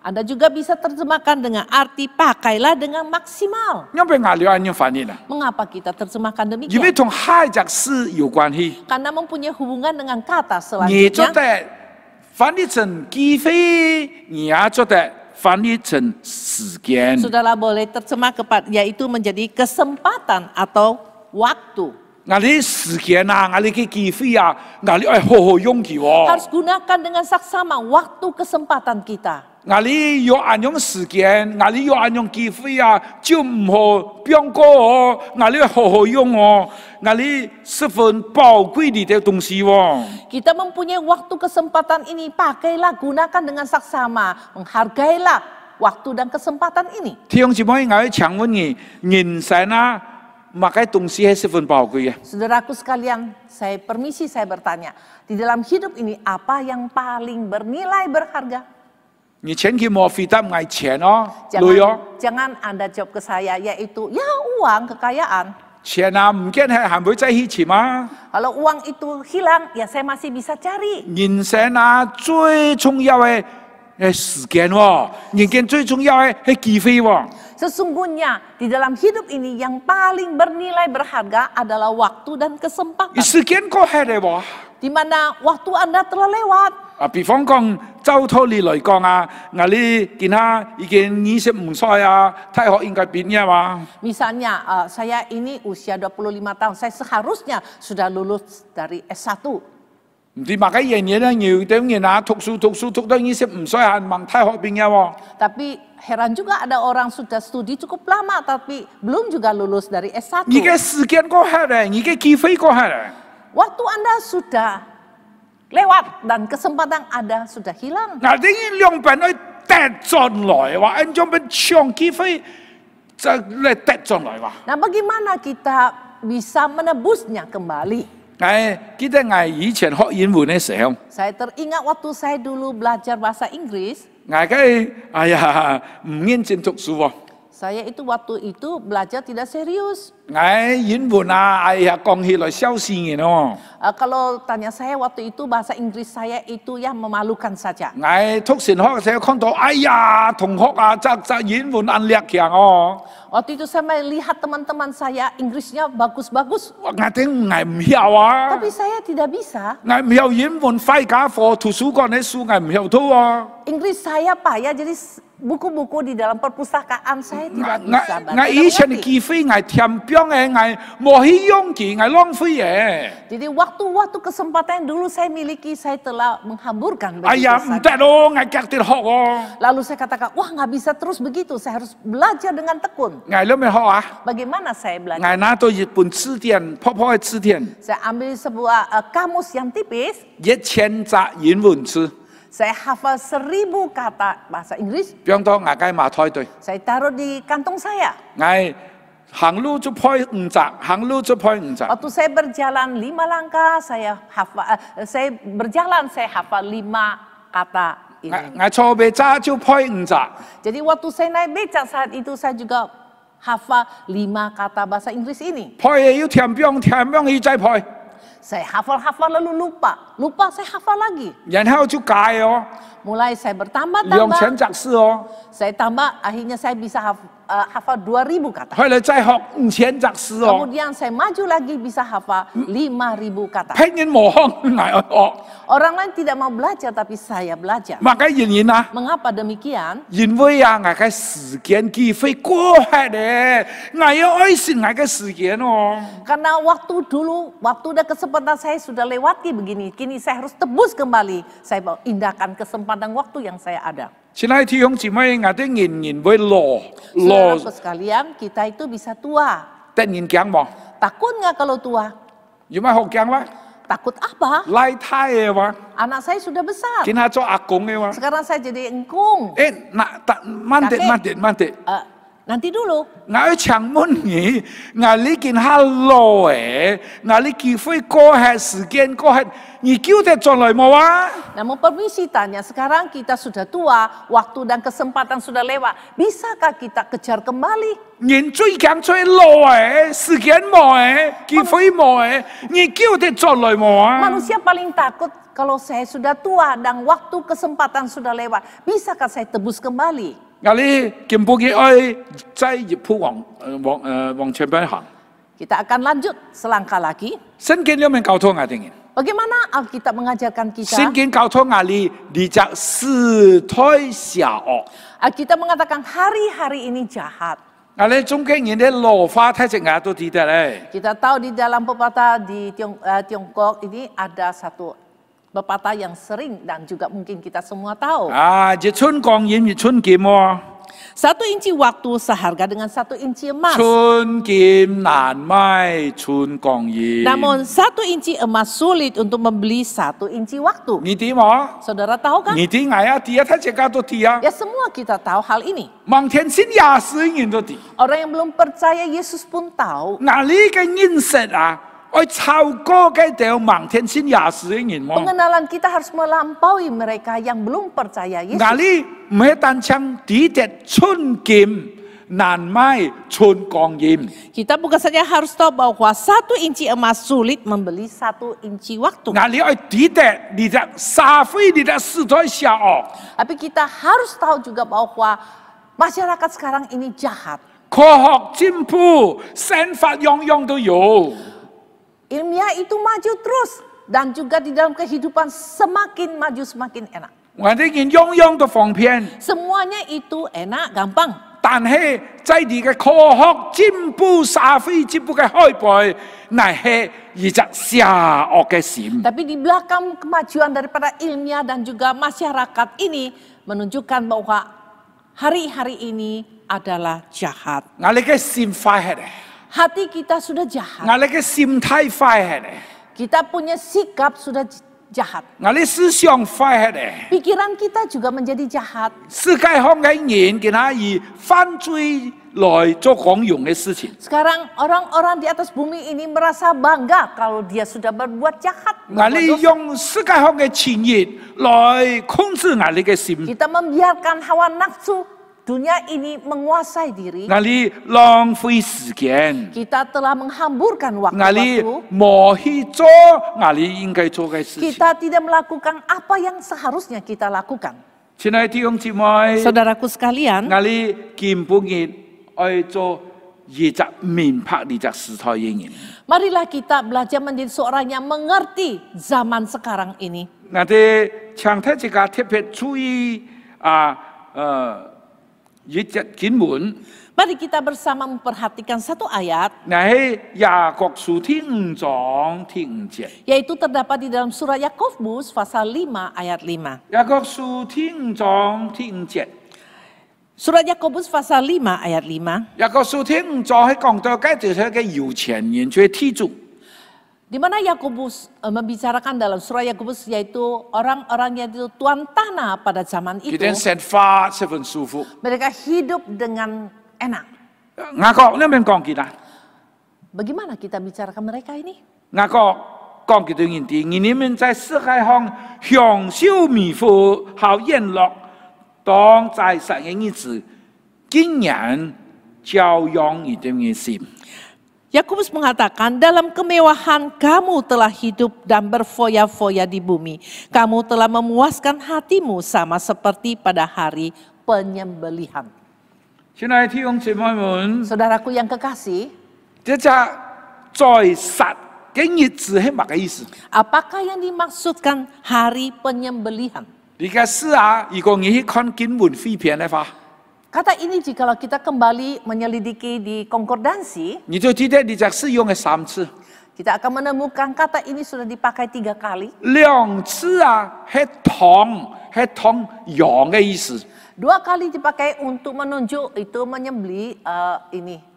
Anda juga bisa terjemahkan dengan arti pakailah dengan maksimal. 因為我哋按樣翻譯啦， Mengapa kita terjemahkan 因為 demikian? 同下一隻事有關係。 Karena mempunyai hubungan dengan kata 你做 selanjutnya. 得翻譯成機會，你也做得翻譯成時間。 Saudara boleh terjemah yaitu menjadi kesempatan atau waktu. 我哋時間啊，我哋嘅機會啊，我哋愛好好用佢喎。 Harus gunakan dengan saksama waktu kesempatan kita. 我哋要按用時間，我哋要按用機會啊，就唔好變過哦，我哋好好用哦，我哋十分寶貴的東西哦。 Kita mempunyai waktu kesempatan ini, pakailah, gunakan dengan saksama, menghargailah waktu dan kesempatan ini. 弟兄姊妹，我哋請問你，人生啊，乜嘅東西係十分寶貴嘅？ Saudaraku sekalian, saya permisi saya bertanya, di dalam hidup ini apa yang paling bernilai berharga? 你千祈莫回答我錢哦，累哦， Jangan Anda jawab ke saya, yaitu ya uang, kekayaan. 錢啊唔見係還會再起錢嘛？ Kalau uang itu hilang, ya saya masih bisa cari. 人生啊最重要嘅係時間喎，人間最重要嘅係機會喎。 Sesungguhnya di dalam hidup ini yang paling bernilai berharga adalah waktu dan kesempatan. 時間過係嚟喎。 Di mana waktu Anda telah lewat. 啊，比方講，周拖你嚟講啊，我哋見下已經25歲啊，大學應該畢業嘛。 Misalnya, saya ini usia 25 tahun, saya seharusnya sudah lulus dari S1. 唔知乜嘅嘢咧，要點嘢啊？讀書讀到25歲係問大學畢業喎。 Tapi heran juga ada orang sudah studi cukup lama, tapi belum juga lulus dari S1. 你嘅時間過係嚟，你嘅機會過係嚟。 Waktu Anda sudah lewat dan kesempatan Anda sudah hilang. 我哋兩邊去跌進來，話按照邊長機會就嚟跌進來話。 Nah, bagaimana kita bisa menebusnya kembali? 記得我以前學英文嘅時候， Saya teringat waktu saya dulu belajar bahasa Inggris, 我嘅哎呀唔認真讀書喎。 saya itu waktu itu belajar tidak serius. 我英文啊，哎呀講起來笑死人哦。 Kalau tanya saya waktu itu bahasa Inggris saya itu ya memalukan saja. 我讀神學嘅時候看到，哎呀同學啊，則英文壓力強哦。 Waktu itu saya melihat teman-teman saya Inggrisnya bagus-bagus, 我哋我唔曉啊， tapi saya tidak bisa. 我唔曉英文快家課圖書館嘅書，我唔曉讀啊。 Inggris saya payah, jadi buku-buku di dalam perpustakaan saya tidak 我 bisa 我 baca. 以前嘅機會，我填表嘅，我冇去用佢，我浪費嘅。 Jadi waktu-waktu kesempatan yang dulu saya miliki, saya telah menghamburkan. 哎 begitu 呀唔 saja. 得咯，我隔啲學哦。 Lalu saya katakan, wah nggak bisa terus begitu, saya harus belajar dengan tekun. 我諗咩學啊？ Bagaimana saya 我 belajar? 拿到一本字典，破破嘅字典， Saya ambil sebuah kamus yang tipis, 1000隻英文字， saya hafal 1000 kata bahasa Inggris, 變到我嘅馬台對。 saya taruh di kantong saya. 我行路就派5隻，行路就派5隻。 Waktu saya berjalan 5 langkah, saya hafal 5 kata ini. 我坐被揸就派5隻。 Jadi waktu saya naik becak saat itu saya juga hafal 5 kata bahasa Inggris ini. 派嘢要填表要再派， Saya hafal lalu lupa saya hafal lagi. 然後就改哦， Mulai saya 用 bertambah-tambah, 錢隻字哦， saya tambah, akhirnya saya bisa hafal 2000 kata. 後來再學5000隻字哦。 Kemudian saya maju lagi bisa hafal 5000 kata. 聽人冇學，我 Orang lain tidak mau belajar tapi saya belajar. 乜嘅原因啊？ Mengapa demikian? 因為啊，我嘅時間機會過係咧，我要愛惜我嘅時間哦。 Karena waktu dulu, waktu dan kesempatan saya sudah lewati begini. Kini saya harus tebus kembali. Saya mau indahkan kesempatan waktu yang saya ada. 親愛的弟兄姊妹，我哋人會老 Saudaraku sekalian, kita itu bisa tua. 突然驚喎， Takut nggak kalau tua? 有咩好驚啦？ Takut apa? 拉太嘅話， Anak saya sudah besar. 見下做阿公嘅話， Sekarang saya jadi engkung. 慢啲。 Nanti dulu. 我要請問你，我呢件下老嘅，我呢機會過係時間過係，你叫得進來冇啊？ Namun permisi tanya, sekarang kita sudah tua, waktu dan kesempatan sudah lewat. Bisakah kita kejar kembali? 人最驚最老嘅，時間冇嘅，機會冇嘅，你叫得進來冇啊？ Manusia paling takut kalau saya sudah tua dan waktu kesempatan sudah lewat. Bisakah saya tebus kembali? 我哋見不見愛在一步往前邊行？ Kita akan lanjut selangkah lagi. 聖經裡面教導我哋， Bagaimana Alkitab mengajarkan kita? 聖經教導我哋，你隻時代邪惡。 Alkitab mengatakan hari-hari ini jahat. 我哋中間人啲老花睇隻眼都知得咧。 Kita tahu di dalam pepatah di Tiongkok ini ada satu Pepatah yang sering dan juga mungkin kita semua tahu. 一寸光阴一寸金哦， 1 inci waktu seharga dengan 1 inci emas. 寸金难买寸光阴。 Namun 1 inci emas sulit untuk membeli 1 inci waktu. 你的吗？ Saudara tahu kan? 你的哎呀，底呀，他这个都底呀， Ya semua kita tahu hal ini. 望天信亚是人都底， Orang yang belum percaya Yesus pun tahu. 哪里个认识啊？爱超过个条望天信亚是人么？ Pengenalan kita harus melampaui mereka yang belum percaya Yesus. 哪里唔系单枪抵敌寸金难买寸光阴？ Kita bukan saja harus tahu bahwa 1 inci emas sulit membeli 1 inci waktu. 哪里爱抵敌你的沙菲你的时代下哦？ Tapi kita harus tahu juga bahwa masyarakat sekarang ini jahat. 科学进步，生法样样都有。 Ilmiah itu maju terus. Dan juga di dalam kehidupan semakin maju semakin enak. 我哋人样样都方便， Semuanya itu enak, gampang. 但係在你嘅科學進步、社會進步嘅開背，乃係一隻邪惡嘅心。 Tapi di belakang kemajuan daripada ilmiah dan juga masyarakat ini menunjukkan bahwa hari-hari ini adalah jahat. 我哋嘅心壞係咧， Hati kita sudah jahat. 我哋嘅心態壞係咧， Kita punya sikap sudah jahat. 我哋思想壞係咧。 Pikiran kita juga menjadi jahat. 世界上嘅人，佢係以犯罪來做公用嘅事情。 Sekarang orang-orang di atas bumi ini merasa bangga kalau dia sudah berbuat jahat. 我哋 berbuat dosa. 用世界上嘅情欲來控制我哋嘅心， Kita membiarkan hawa nafsu dunia ini menguasai diri. 我哋浪費時間。 Kita telah menghamburkan 我哋 waktu-waktu. 冇去做我哋應該做嘅事情。 Kita tidak melakukan apa yang seharusnya kita lakukan. 親愛的弟兄姊妹， Saudaraku sekalian, 我哋根本嘅愛做一隻明白呢隻時代嘅人。 marilah kita belajar menjadi seorang yang mengerti zaman sekarang ini. 我哋長睇一個特別注意一隻經文， Mari kita bersama memperhatikan satu ayat, 那係雅各書第5章第5節。 yaitu terdapat di dalam surah Yakobus pasal 5 ayat 5. 雅各書第5章第5節。 Surat Yakobus pasal 5 ayat 5. 雅各書第5章係講到嘅就是一個有錢人做天主。 Di mana Yakobus membicarakan dalam surah Yakobus yaitu orang-orang yang itu tuan tanah pada zaman itu. 佢哋生活十分舒服。 Mereka hidup dengan enak. 雅各呢邊講佢啦， Bagaimana kita bicarakan mereka ini? 雅各講佢對人哋，你們在世界上享受美福、好宴樂，當在世嘅日子，竟然教養你哋嘅心。 Yakobus mengatakan, dalam kemewahan kamu telah hidup dan berfoya-foya di bumi. Kamu telah memuaskan hatimu sama seperti pada hari penyembelihan. 親愛的弟兄姊妹們， Saudaraku yang kekasih, 這隻在實嘅日子係乜嘅意思？ apakah yang dimaksudkan hari penyembelihan? 你嘅事啊，如果你去看經文廢片嘅話， Kata ini jikalau kita kembali menyelidiki di konkordansi, 你就記得你隻事用咗3次。 kita akan menemukan kata ini sudah dipakai 3 kali. 2次啊，係同羊嘅意思。 2 kali dipakai untuk menunjuk itu menyembeli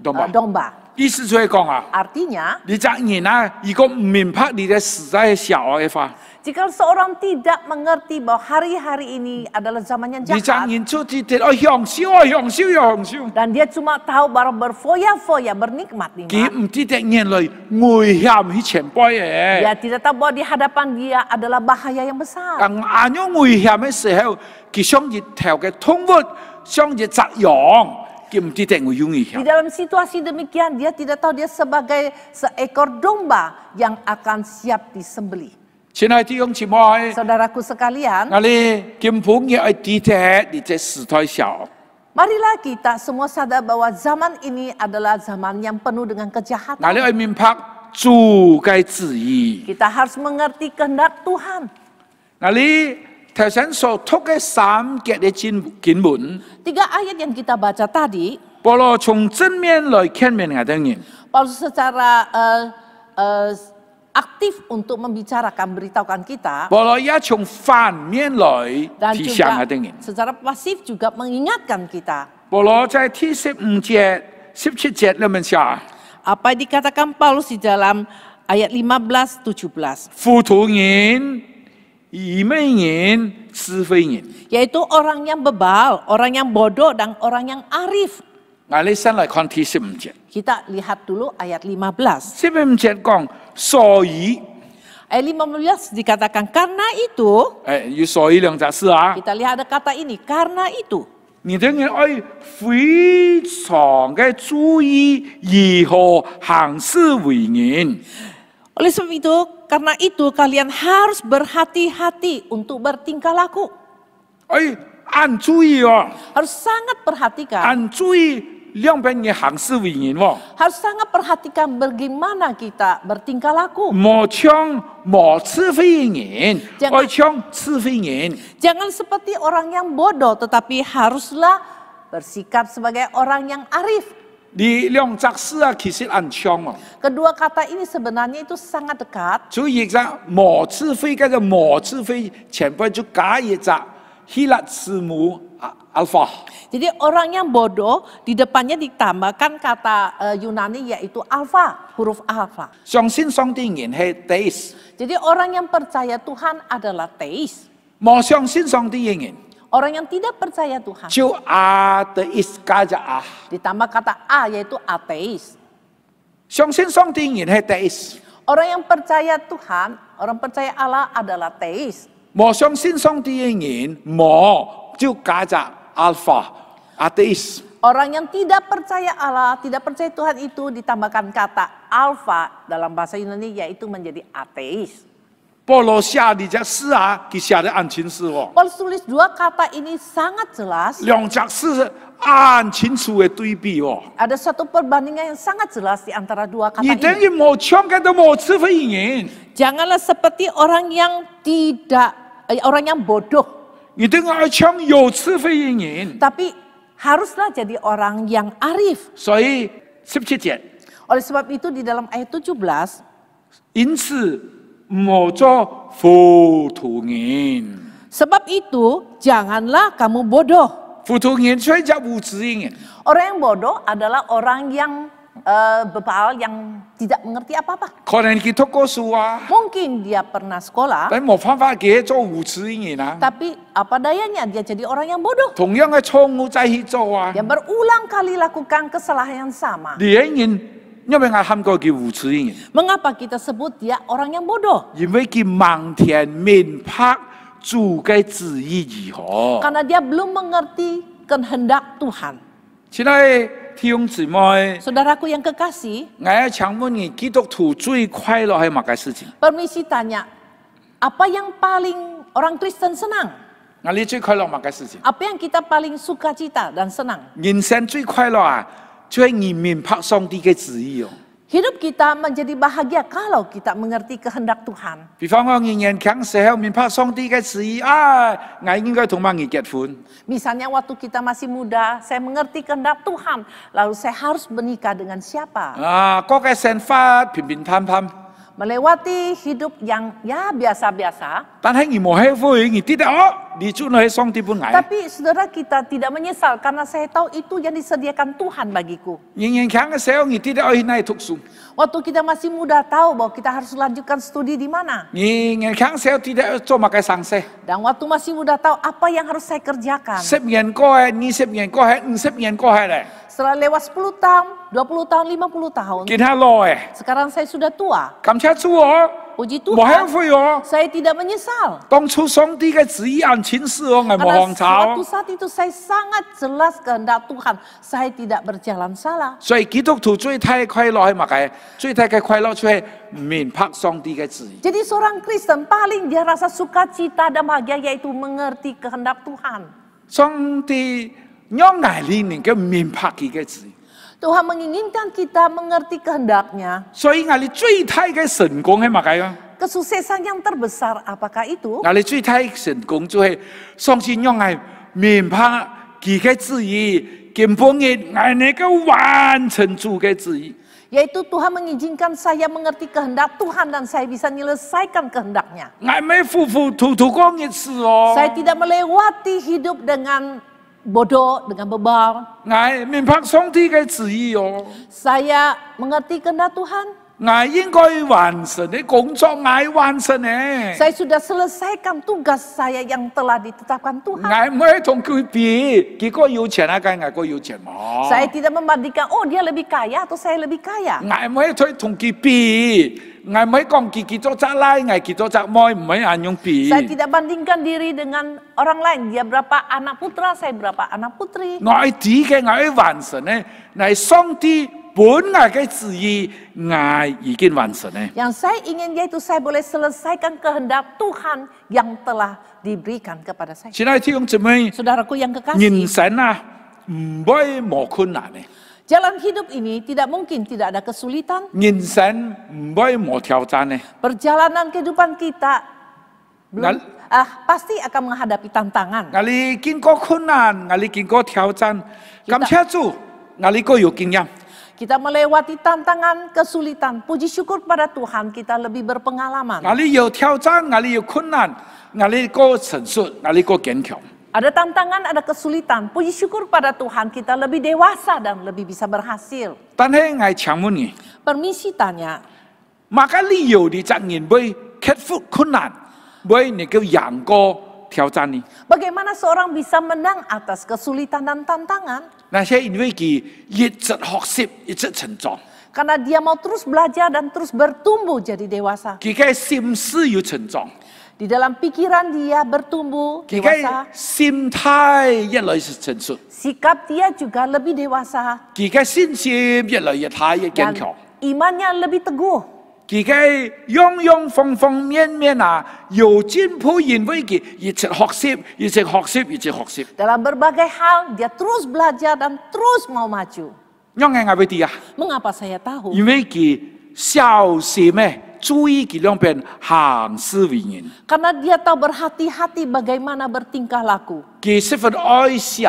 domba. 意思就係講啊， Artinya, 你隻人啊，如果唔明白你嘅時代係邪惡嘅話， jika seorang tidak mengerti bahwa hari-hari ini adalah zaman yang 你隻 jahat, 人就知道享受。 dan dia cuma tahu baru berfoya-foya, bernikmat 佢 nikmat. 唔知道人類危險去前輩嘅。 Dia tidak tahu bahwa di hadapan dia adalah bahaya yang besar. 但眼有危險嘅時候，佢想熱頭嘅動物，想熱隻羊，佢唔知道會有危 Di 險。 dalam situasi demikian, dia tidak tahu dia sebagai seekor domba yang akan siap disembelih. 親愛的弟兄姊妹， Saudaraku sekalian, 我哋根本要知道你這時代邪惡。 marilah kita semua sadar bahwa zaman ini adalah zaman yang penuh dengan 我 kejahatan. 哋要明白主嘅旨意。 Kita harus mengerti kehendak Tuhan. 我哋頭先所讀嘅3節嘅經文， 3 ayat yang kita baca tadi, 保羅從正面來勸勉我哋人， Paulus secara aktif untuk membicarakan, beritahukan kita, 保罗也从反面来 dan 提醒 juga 我哋人。 secara pasif juga mengingatkan kita. 保罗在第15节、17节里面写， Apa yang dikatakan Paulus di dalam ayat 15-17, 糊涂人、愚昧人、智慧人。 yaitu orang yang bebal, orang yang bodoh, dan orang yang arif. 我哋先嚟看第15節。 Kita lihat dulu ayat 15. 15節講，所以， Ayat 15 dikatakan karena itu, 有所以兩隻字啊， kita lihat ada kata ini, karena itu. 你哋人要非常嘅注意如何行事為人。 Oleh sebab itu, karena itu kalian harus berhati-hati untuk bertingkah laku. 要按注意哦， Harus sangat perhatikan. 按注意兩邊嘅行事為人喎。 Harus sangat perhatikan bagaimana kita bertingkah laku. 莫像無智慧人， Jangan- 愛像智慧人。 Jangan seperti orang yang bodoh, tetapi haruslah bersikap sebagai orang yang arif. 你兩隻字啊，其實很像哦。 Kedua kata ini sebenarnya itu sangat dekat. 所以隻無智慧跟住無智慧，前邊就加一隻希臘字母alpha。 Jadi orang yang bodoh di depannya ditambahkan kata Yunani yaitu alfa, huruf alfa. 相信上帝人係 deis， Jadi orang yang percaya Tuhan adalah teis. 冇相信上帝嘅人 Orang yang tidak percaya Tuhan 就 atheist 加隻啊。 ditambah kata A yaitu ateis. 相信上帝人係 deis， Orang yang percaya Tuhan, orang percaya Allah adalah teis. 冇相信上帝嘅人冇就加隻 alpha atheist。 Orang yang tidak percaya Allah, tidak percaya Tuhan itu ditambahkan kata alfa dalam bahasa Yunani yaitu menjadi ateis. 保羅寫呢隻詩啊，佢寫得很清楚哦。 Paulus tulis dua kata ini sangat jelas. 兩隻詩很清楚嘅對比哦。 Ada satu perbandingan yang sangat jelas di antara dua kata 你等 ini. 於冇唱嘅都冇智慧人， Janganlah seperti orang yang orang yang bodoh, 你等於要唱有智慧嘅人。 tapi haruslah jadi orang yang arif. 所以17節， Oleh sebab itu di dalam ayat 17, 因此冇做糊塗人。 sebab itu janganlah kamu bodoh. 糊塗人所以就無知人。 Orang yang bodoh adalah orang yang bebal, yang tidak mengerti apa-apa. 可能佢讀過書啊， Mungkin dia pernah sekolah, 但冇辦法嘅做無知人啊。 tapi apa dayanya dia jadi orang yang bodoh. 同樣嘅錯誤再去做啊。 Dia berulang kali lakukan kesalahan yang sama. 呢啲人因為我喊過叫無知人， Mengapa kita sebut dia orang yang bodoh? 因為佢盲填明白主嘅旨意如何。 Karena dia belum mengerti kehendak Tuhan. 親愛弟兄姊妹， Saudaraku yang kekasih, 我要請問你，基督徒最快樂係乜嘅事情？ permisi tanya, apa yang paling orang Kristen senang? 我哋最快樂乜嘅事情？ Apa yang kita paling sukacita dan senang? 人生最快樂啊，就係你明白上帝嘅旨意哦。 Hidup kita menjadi bahagia kalau kita mengerti kehendak Tuhan. 比方講，人人強時候明白上帝嘅旨意啊，我應該同乜嘢結婚？ Misalnya waktu kita masih muda, saya mengerti kehendak Tuhan, lalu saya harus menikah dengan siapa? 啊，個嘅生活平平淡淡， Melewati hidup yang ya biasa-biasa. 但係你冇後悔，你知道哦，你做係上帝本愛。 Tapi saudara kita tidak menyesal karena saya tahu itu yang disediakan Tuhan bagiku. 人人強嘅時候，你知道去哪裡讀書？ Waktu kita masih muda tahu bahwa kita harus lanjutkan studi di mana. 人人強時候，知道做乜嘅生事？ Dan waktu masih muda tahu apa yang harus saya kerjakan. 10年過去，20年過去，50年過去咧， Setelah lewat 10 tahun, 20 tahun, 50 tahun. 見下老誒， Sekarang saya sudah tua. 感謝主哦， Puji 冇後 Tuhan, 悔哦。 saya tidak menyesal. 當初上帝嘅旨意很清晰哦，我冇 Karena 放炒 suatu。saat itu saya sangat jelas kehendak Tuhan. Saya tidak berjalan salah. 所以基督徒最大嘅快樂係乜嘅？最大嘅快樂就係明白上帝嘅旨意。 Jadi seorang Kristen paling dia rasa sukacita dan bahagia yaitu mengerti kehendak Tuhan. 上帝讓我哋能夠明白佢嘅旨意， Tuhan menginginkan kita mengerti kehendaknya. 所以我哋最大嘅成功係乜嘅？ Kesuksesan yang terbesar apakah itu? 我哋最大嘅成功就係上帝讓我哋明白佢嘅旨意，根本嘅我能夠完成主嘅旨意。 Yaitu Tuhan mengizinkan saya mengerti kehendak Tuhan dan saya bisa menyelesaikan kehendaknya. 我唔係糊糊塗塗講嘅事哦。 Saya tidak melewati hidup dengan bodoh, dengan bebal. 我明白上帝嘅旨意哦。 Saya mengerti kehendak Tuhan. 我應該完成嘅工作，我完成嘅。 Saya sudah selesaikan tugas saya yang telah ditetapkan Tuhan. 我唔係同佢比，結果有錢啊，跟我個有錢冇。 Saya tidak membandingkan, oh dia lebih kaya atau saya lebih kaya. 我唔係同佢比，我唔係講佢結咗責賴，我結咗責妹，唔係咁樣比。 Saya tidak bandingkan diri dengan orang lain. Dia berapa anak putra, saya berapa anak putri. 我係知嘅，我係完成嘅，係上帝本來嘅旨意，我已經完成嘅。 Yang saya ingin yaitu saya boleh selesaikan kehendak Tuhan yang telah diberikan kepada saya. 親愛的弟兄姊妹， Saudaraku yang 人 kekasih, 生啊，唔會冇困難嘅， jalan hidup ini tidak mungkin tidak ada kesulitan. 人生唔會冇挑戰嘅。 Perjalanan kehidupan kita belum, Ngal- pasti akan menghadapi tantangan. 我哋經過困難，我哋經過挑戰，感謝主，我哋個有經驗。 Kita melewati tantangan, kesulitan. Puji syukur pada Tuhan kita lebih berpengalaman. 我哋有挑戰，我哋有困難，我哋個成熟，我哋個堅強。 Ada tantangan, ada kesulitan. Puji syukur pada Tuhan kita lebih dewasa dan lebih bisa berhasil. 但係我請問你， Permisi tanya, 乜嘅理由你責任會克服困難，會能夠贏過挑戰呢？ bagaimana seorang bisa menang atas kesulitan dan tantangan? 那係因為佢一直學習，一直成長， Karena dia mau terus belajar dan terus bertumbuh jadi dewasa. 佢嘅心思要成長， Di dalam pikiran dia bertumbuh 佢 dewasa. 嘅心態越來越成熟， Sikap dia juga lebih dewasa. 佢嘅信心越來越大越堅 Dan 強。 imannya lebih teguh. 佢嘅樣方方面面啊，有進步，因為佢一直學習，一直學習，一直學習。 Dalam berbagai hal dia terus belajar dan terus mau maju. 因為我哋啊， Mengapa saya tahu? 因為佢小心嘅注意佢兩邊行事為人， Karena dia tahu berhati-hati bagaimana bertingkah laku. 佢十分愛惜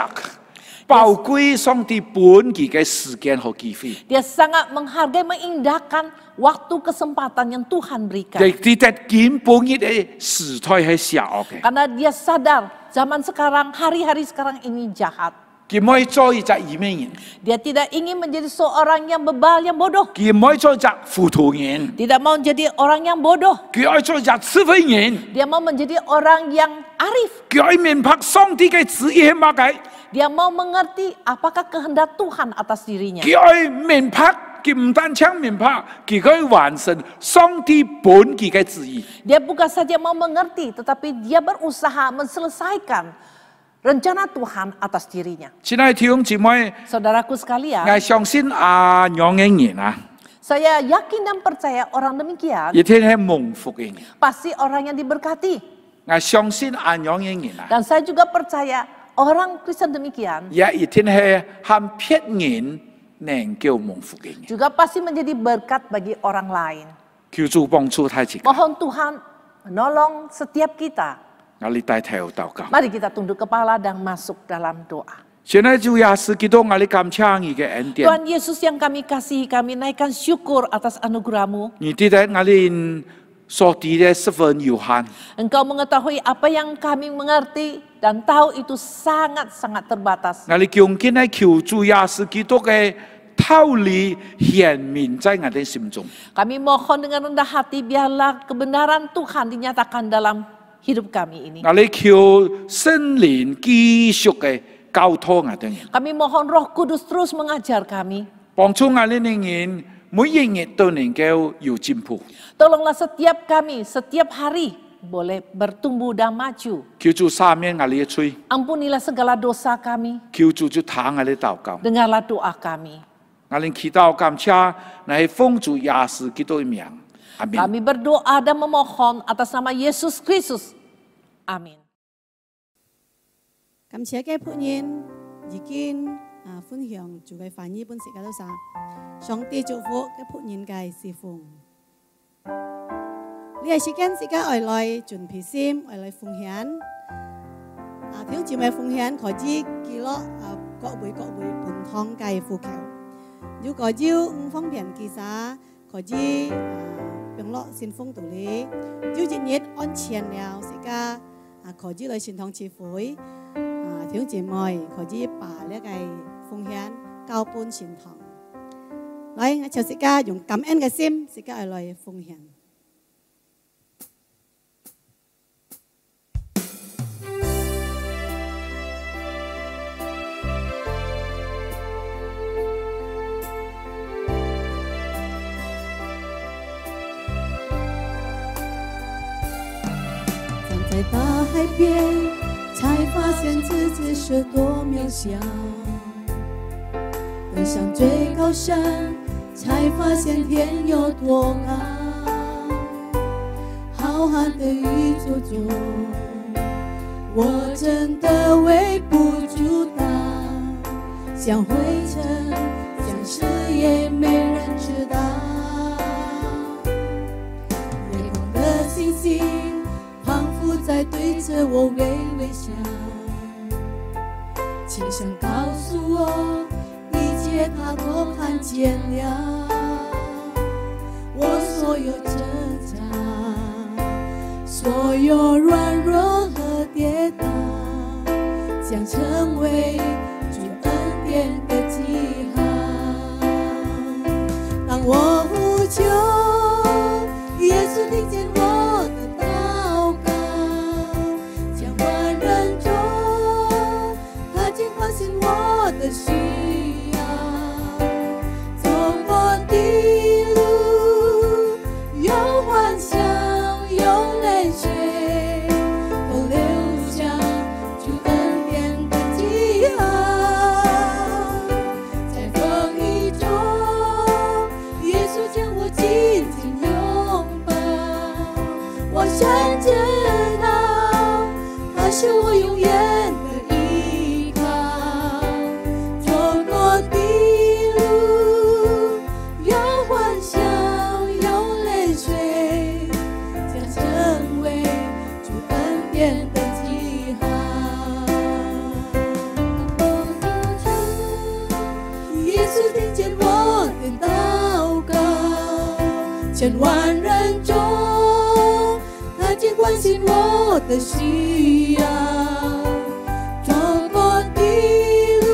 寶貴上帝本佢嘅時間和機會。 Dia sangat menghargai, mengindahkan waktu kesempatan yang Tuhan berikan. 佢哋根本嘅時代係邪惡嘅， Karena dia sadar zaman sekarang, hari-hari sekarang ini jahat. 佢唔可以做一隻愚昧人， Dia tidak ingin menjadi seorang yang bebal, yang bodoh. 佢唔可以做一隻糊塗人， Tidak mau menjadi orang yang bodoh. 佢愛做一隻智慧人， Dia mau menjadi orang yang arif. 佢愛明白上帝嘅旨意係乜嘅。 Dia mau mengerti apakah kehendak Tuhan atas dirinya. 佢愛明白，佢唔單止明白，佢可以完成上帝本佢嘅旨意。 Dia bukan saja mau mengerti, tetapi dia berusaha menyelesaikan rencana Tuhan atas dirinya. 親愛的弟兄姊妹， Saudaraku sekalian, 我相信阿楊嘅人啊， saya yakin dan percaya orang demikian 一定係蒙福嘅人。 pasti orang yang diberkati. 我相信阿楊嘅人啊， Dan saya juga percaya orang Kristen demikian 也一定係向別人能夠蒙福嘅人。 juga pasti menjadi berkat bagi orang lain. 求主幫助他自己。 Mohon Tuhan menolong setiap kita. 我哋帶頭禱告。 Mari kita tunduk kepala dan masuk dalam doa. 現在主耶穌基督，我哋感謝你嘅恩典。 Tuhan Yesus yang kami kasihi, kami naikkan syukur atas anugerah-Mu. 你哋喺我哋所知嘅十分有限， Engkau mengetahui apa yang kami mengerti dan tahu itu sangat-sangat terbatas. 我哋恭敬喺求主耶穌基督嘅道理顯明在我哋心中。 Kami mohon dengan rendah hati biarlah kebenaran Tuhan dinyatakan dalam hidup kami ini. 我哋求聖靈繼續嘅教導我哋人， Kami mohon Roh Kudus terus mengajar kami. 幫助我哋人每一日都能夠有進步。 Tolonglah setiap kami, setiap hari boleh bertumbuh dan maju. 求主赦免我哋嘅罪， Ampunilah segala dosa kami. 求主就聽我哋禱告。 Dengarlah doa kami. 我哋祈禱感謝，乃係奉主耶穌基督嘅名。阿門。 Kami berdoa dan memohon atas nama Yesus Kristus. Amin. 感謝嘅僕人已經分享主嘅翻譯本時間都晒，上帝祝福嘅僕人嘅侍奉。呢個時間我來準備先，我來奉獻。弟兄姊妹奉獻開始記錄各位本堂嘅呼求。如果要唔方便其實可以並落先鋒道理，要日日安全了，時間可以來先堂聚會，弟兄姊妹可以把呢個奉獻交搬先堂。來，我就時間用感恩嘅心，時間來奉獻。在大海边，才发现自己是多渺小；登上最高山，才发现天有多高。浩瀚的宇宙中，我真的微不足道，像灰尘，像事也没人知道。夜空的星星仿佛在对着我微笑，轻声告诉我，一切他都看见了。我所有挣扎，所有软弱和跌倒，将成为主恩典的记号。当我呼求，耶稣听见我的祷告，千万人中，他竟关心我的需要。走过的路，有欢笑，有泪水，都留下主恩典的记号。在风雨中，耶稣将我紧紧拥抱，我深知道他是我永远的依靠。走过的路，有欢笑，有泪水，将成为主恩典的记号。耶稣听见我的祷告，千万人中，他竟关心我的需要。走过的路，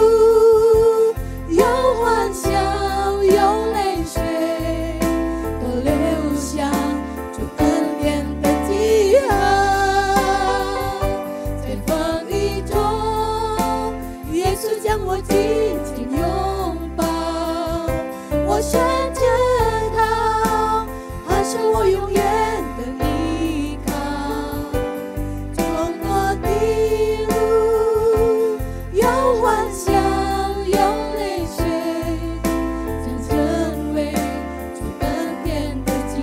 有欢笑，有泪水，都留下主恩典的记号。在风雨中，耶稣将我紧紧拥抱，我深知道他是我永远的依靠。走过的路，有欢笑，有泪水，将成为主恩典的记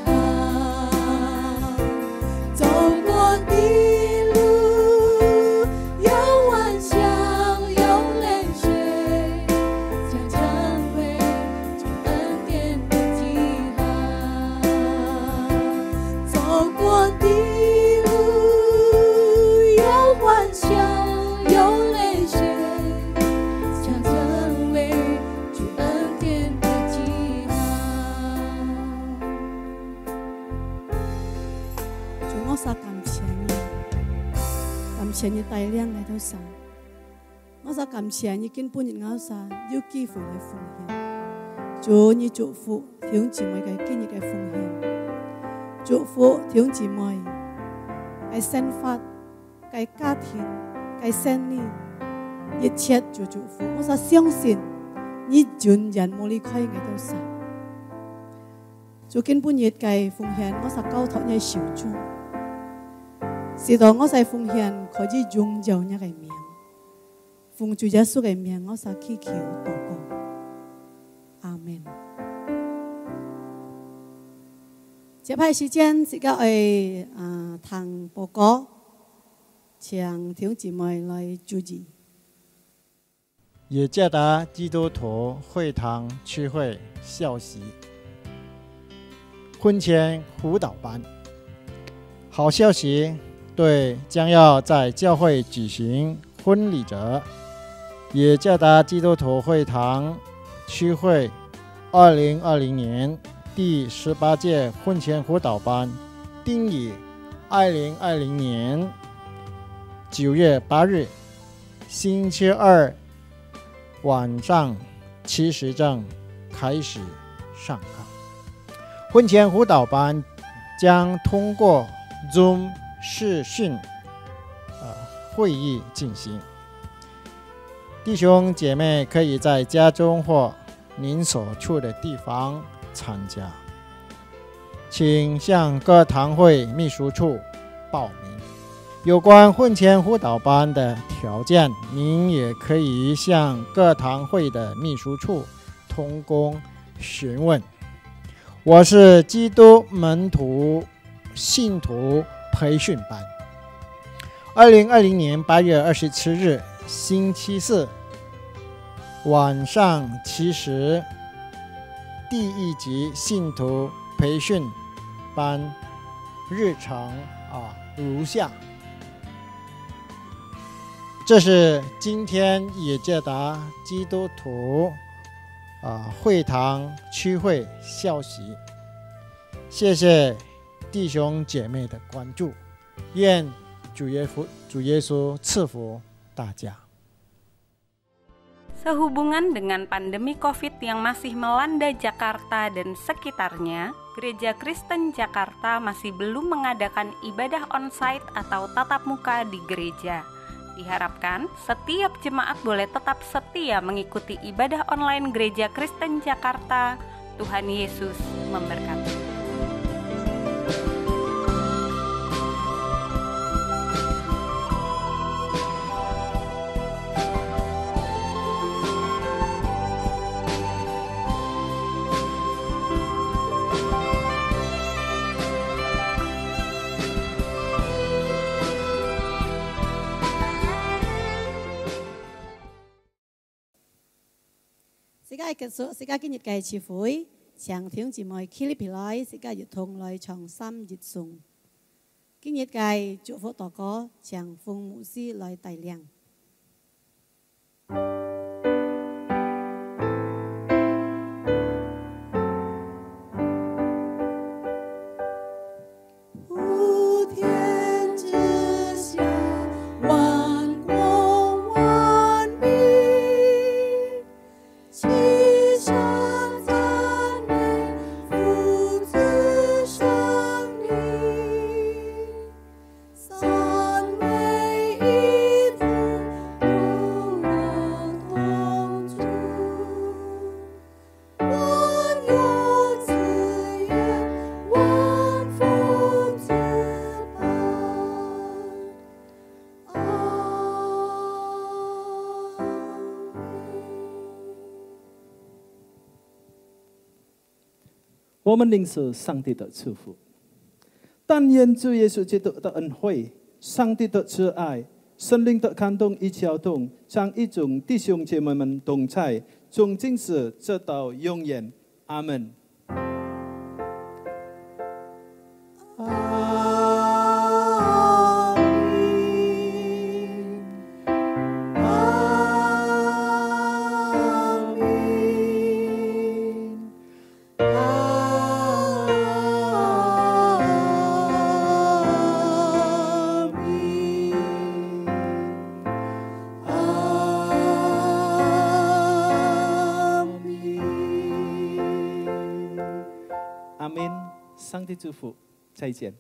号。走过的路，有欢笑，有泪水，将成为主恩典的记号。走过的路，有欢笑，有泪水，将成为主恩典的记号。主，我實感謝你，感謝你帶領嚟到神。我實感謝你根本日我神有機會嚟奉獻。主，你祝福弟兄姊妹嘅今日嘅奉獻，祝福弟兄姊妹嘅生活、嘅家庭、嘅生意，一切就祝福。我實相信你永遠冇離開嚟到神。主，根本日嘅奉獻，我實交託你手中。是到我在奉獻可以榮耀你嘅名，奉主耶穌嘅名，我實祈求禱告，阿門。接下來時間，自己去聽報告，請弟兄姊妹來注意。雅加達基督徒會堂區會消息：婚前輔導班。好消息，對將要在教會舉行婚禮者，耶加达基督徒会堂区会2020年第18届婚前辅导班定于2020年9月8日星期二晚上7时正开始上课。婚前辅导班将通过 Zoom 视讯会议进行。弟兄姐妹可以在家中或您所处的地方参加，请向各堂会秘书处报名。有关婚前辅导班的条件，您也可以向各堂会的秘书处同工询问。我是基督门徒信徒培训班，2020年8月27日星期四晚上7时，第一级信徒培训班日程如下。这是今天耶加达基督徒会堂区会消息。谢谢弟兄姐妹的关注，愿主耶稣赐福大家。Sehubungan dengan pandemi COVID yang masih melanda Jakarta dan sekitarnya, Gereja Kristen Jakarta masih belum mengadakan ibadah onsite atau tatap muka di gereja. Diharapkan setiap jemaat boleh tetap setia mengikuti ibadah online Gereja Kristen Jakarta. Tuhan Yesus memberkati. Sĩ ca今日嘅慈會，長聽姊妹起立起來，sĩ ca要同來唱3熱頌。今日嘅祝福禱告，請奉牧師來帶領。我们领受上帝的祝福，但愿主耶稣基督的恩惠、上帝的慈爱、圣灵的感动与交通，将一众弟兄姐妹们同在，从今时直到永远。阿门。阿门，上帝祝福，再见。